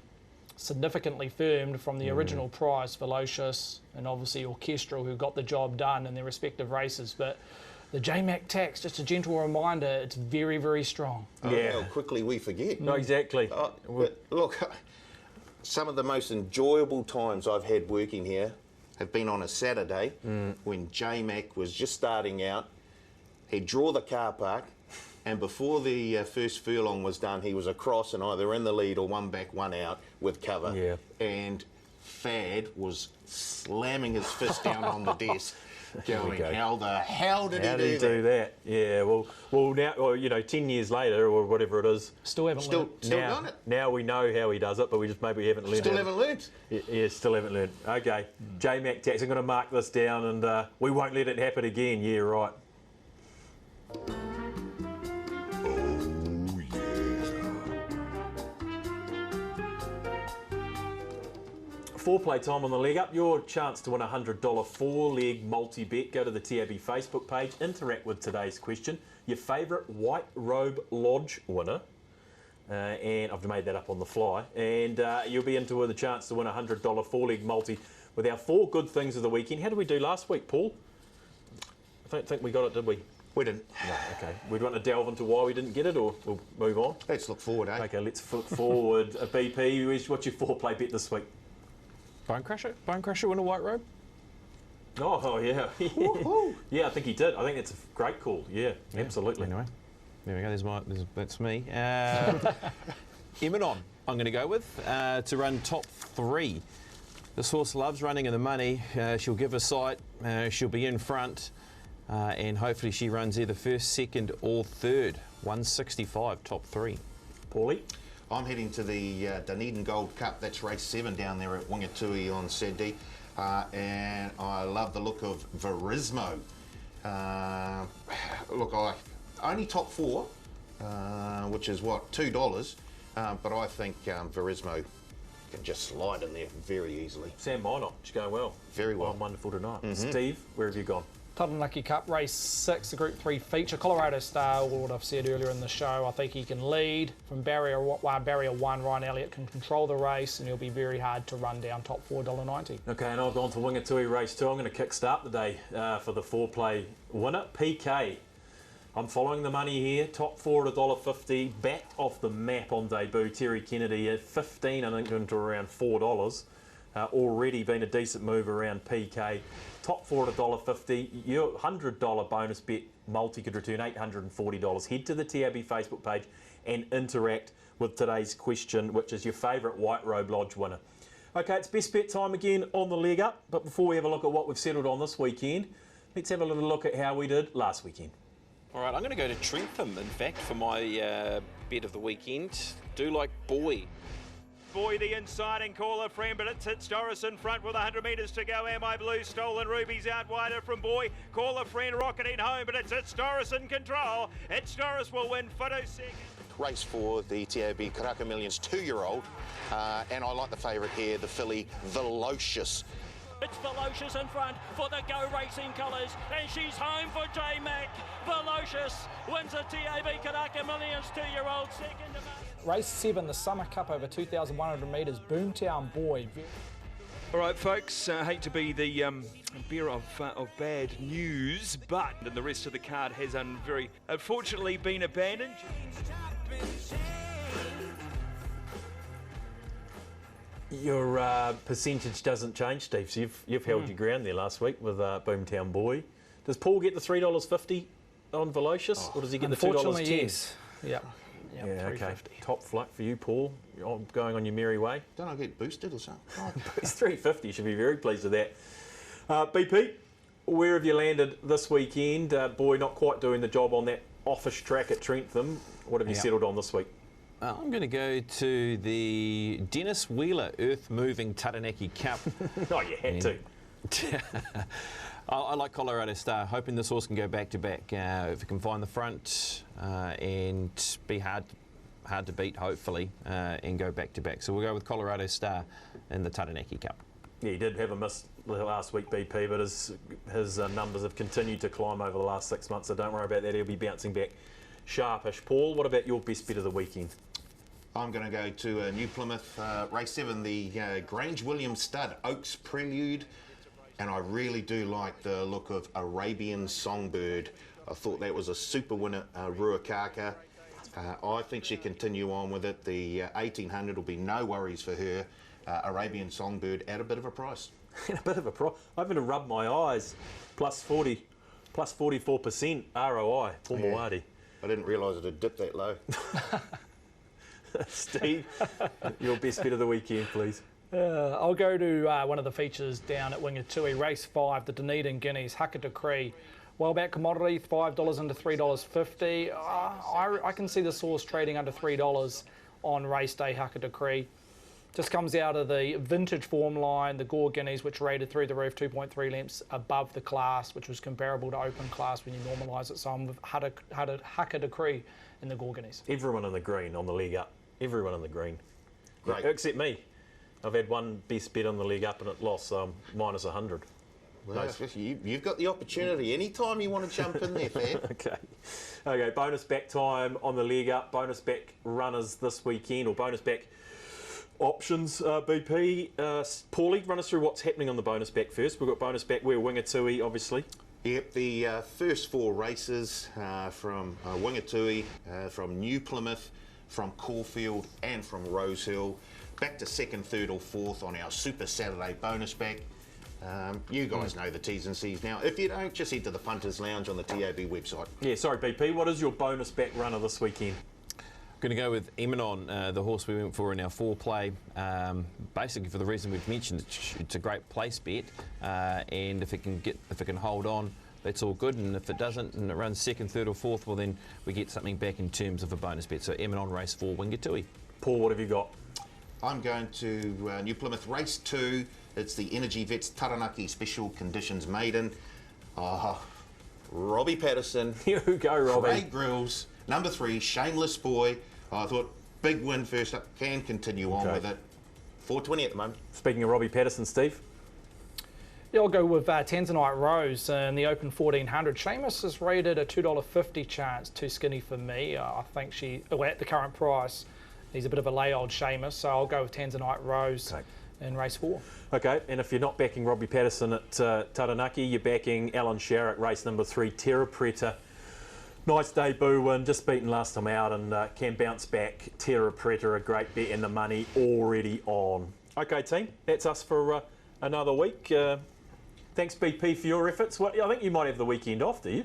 significantly firmed from the original price, Velocious and obviously Orchestral, who got the job done in their respective races. But the J-Mac tax, just a gentle reminder, it's very, very strong. Yeah. How quickly we forget. No, exactly. But look, some of the most enjoyable times I've had working here have been on a Saturday when J-Mac was just starting out. He'd draw the car park, and before the first furlong was done, he was across and either in the lead or one back, one out with cover. Yeah. And Fad was slamming his fist down on the desk, going, go. how the hell did How he did he do that? Yeah, well, now, 10 years later or whatever it is, Still haven't Still learned. done it. now we know how he does it, but we just maybe haven't learned. Still haven't learned. Yeah, still haven't learned. Okay, J-Mac tax. I'm going to mark this down, and we won't let it happen again. Yeah, right. Foreplay time on the leg up. Your chance to win a $100 4-leg multi-bet. Go to the TAB Facebook page. Interact with today's question. Your favourite White Robe Lodge winner. And I've made that up on the fly. And you'll be into the chance to win a $100 4-leg multi with our 4 good things of the weekend. How did we do last week, Paul? I don't think we got it, did we? We didn't. No, okay. We'd want to delve into why we didn't get it, or we'll move on? Let's look forward, eh? Okay, let's look forward. BP, what's your foreplay bet this week? Bone Crusher win a white robe? Oh, yeah. Yeah, I think he did. I think that's a great call. Yeah, absolutely. Anyway, there we go. That's me. Emanon, I'm going to go with to run top 3. This horse loves running in the money. She'll give a sight. She'll be in front. And hopefully she runs either first, second or third. 165, top 3. Paulie? I'm heading to the Dunedin Gold Cup. That's race 7 down there at Wingatui on Saturday. And I love the look of Verismo. Look, I only top 4, which is what, $2. But I think Verismo can just slide in there very easily. Sam Minot, she's going well. Very well. Wonderful tonight. Steve, where have you gone? Taranaki Cup, race 6, the Group 3 feature. Colorado Star, what I've said earlier in the show, I think he can lead from barrier 1. Ryan Elliott can control the race, and he'll be very hard to run down top $4.90. Okay, and I've gone to Wingatui race 2. I'm going to kick-start the day for the foreplay winner, PK. I'm following the money here. Top 4 at $1.50. Back off the map on debut. Terry Kennedy at 15, I think, into around $4. Already been a decent move around PK. Top 4 at $1.50. Your $100 bonus bet multi could return $840. Head to the TAB Facebook page and interact with today's question, which is your favourite White Robe Lodge winner. Okay, it's best bet time again on the leg up. But before we have a look at what we've settled on this weekend, let's have a little look at how we did last weekend. All right, I'm going to go to Trentham, in fact, for my bet of the weekend. Do like Boy. Boy, the inside and Caller Friend, but it's hits Doris in front with 100 metres to go. Am I Blue? Stolen Ruby's out wider from Boy. Caller Friend rocketing home, but it's Doris in control. It's Doris will win photo second. Race 4, the TAB Karaka Millions 2-year-old. And I like the favourite here, the filly Velocious. It's Velocious in front for the Go Racing colours, and she's home for J-Mac. Velocious wins the TAB Karaka Millions 2-year-old second to Maoate. Race 7, the Summer Cup over 2,100 metres. Boomtown Boy. All right, folks, hate to be the bearer of bad news, but the rest of the card has very unfortunately been abandoned. Your percentage doesn't change, Steve, so you've held your ground there last week with Boomtown Boy. Does Paul get the $3.50 on Velocious, or does he get the $2.10? Unfortunately, yes. Yep. Yeah, okay. $3.50. Top fluck for you, Paul. You're going on your merry way. Don't I get boosted or something? It's $3.50. You should be very pleased with that. BP, where have you landed this weekend? Boy, not quite doing the job on that office track at Trentham. What have you settled on this week? I'm going to go to the Dennis Wheeler Earth Moving Taranaki Cup. Oh, you had to. I like Colorado Star, hoping this horse can go back to back. If it can find the front and be hard to beat, hopefully, and go back to back. So we'll go with Colorado Star in the Taranaki Cup. Yeah, he did have a miss last week, BP, but his numbers have continued to climb over the last 6 months, so don't worry about that. He'll be bouncing back sharpish. Paul, what about your best bet of the weekend? I'm going to go to New Plymouth, race 7, the Grange Williams stud, Oaks Prelude. And I really do like the look of Arabian Songbird. I thought that was a super winner, Ruakaka. I think she'll continue on with it. The 1800 will be no worries for her. Arabian Songbird at a bit of a price. At a bit of a price. I'm going to rub my eyes. Plus 44% ROI for Maoate. I didn't realise it had dipped that low. Steve, your best bet of the weekend, please. I'll go to one of the features down at Wingatui, race 5, the Dunedin Guineas, Haka Decree. Well back commodity, $5 into $3.50. I can see this horse trading under $3 on race day, Haka Decree. Just comes out of the vintage form line, the Gore Guineas, which rated through the roof 2.3 lengths above the class, which was comparable to open class when you normalise it. So I'm with Haka Decree in the Gore Guineas. Everyone in the green on the leg up. Everyone in the green. Great. Except me. I've had one best bet on the leg up and it lost, so I'm minus 100. Well, you've got the opportunity. Anytime you want to jump in there, Fab. Okay, bonus back time on the leg up. Bonus back runners this weekend, or bonus back options, BP. Paulie, run us through what's happening on the bonus back first. We've got bonus back where Wingatui, obviously. Yep, the first 4 races from Wingatui, from New Plymouth, from Caulfield and from Rosehill. Back to 2nd, 3rd or 4th on our Super Saturday bonus back. You guys know the T's and C's now. If you don't, just head to the Punters Lounge on the TAB website. Yeah, sorry, BP. What is your bonus back runner this weekend? Going to go with Emanon, the horse we went for in our 4-play. Basically, for the reason we've mentioned, it's a great place bet, and if it can hold on, that's all good. And if it doesn't, and it runs 2nd, 3rd, or 4th, well then we get something back in terms of a bonus bet. So Emanon race 4, Wingatui. Paul, what have you got? I'm going to New Plymouth race 2. It's the Energy Vets Taranaki Special Conditions Maiden. Robbie Patterson. Here we go, Robbie. Craig Grills. Number 3, Shameless Boy. I thought big win first up. Can continue on with it. 420 at the moment. Speaking of Robbie Patterson, Steve. Yeah, I'll go with Tanzanite Rose in the Open 1400. Seamus is rated a $2.50 chance. Too skinny for me. I think at the current price, he's a bit of a lay old Seamus. So I'll go with Tanzanite Rose in race 4. Okay, and if you're not backing Robbie Patterson at Taranaki, you're backing Alan Sharrock, race number 3, Terra Preta. Nice debut win, just beaten last time out and can bounce back. Terra Preta, a great bet, and the money already on. Okay, team, that's us for another week. Thanks, BP, for your efforts. I think you might have the weekend off, do you?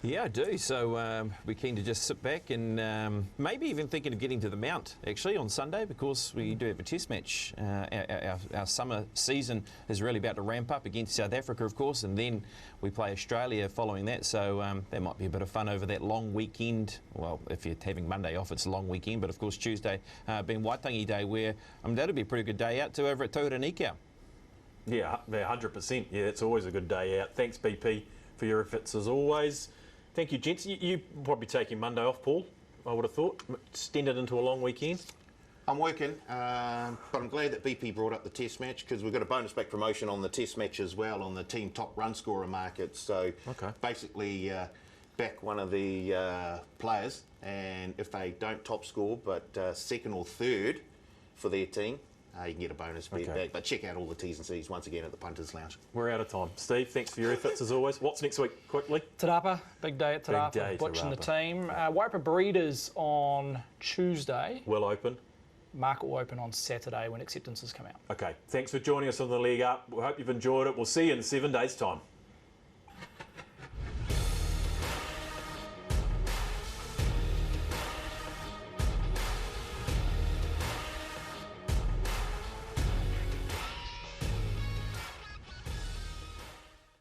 Yeah, I do. So we're keen to just sit back and maybe even thinking of getting to the Mount, actually, on Sunday, because we do have a test match. Our summer season is really about to ramp up against South Africa, of course, and then we play Australia following that. So that might be a bit of fun over that long weekend. Well, if you're having Monday off, it's a long weekend. But, of course, Tuesday being Waitangi Day, where that'll be a pretty good day out to over at Taranaki. Yeah, 100%. Yeah, it's always a good day out. Thanks, BP, for your efforts as always. Thank you, gents. You probably taking Monday off, Paul, I would have thought. Extend it into a long weekend. I'm working, but I'm glad that BP brought up the test match because we've got a bonus back promotion on the test match as well on the team top run scorer market. So basically back one of the players, and if they don't top score but 2nd or 3rd for their team, you can get a bonus bet back. But check out all the T's and C's once again at the Punters Lounge. We're out of time. Steve, thanks for your efforts as always. What's next week, quickly? Te Rapa, big day at Te Rapa, butching the team. Waipa Breeders on Tuesday. Will open. Market will open on Saturday when acceptances come out. Okay, thanks for joining us on the Leg Up. We hope you've enjoyed it. We'll see you in 7 days' time.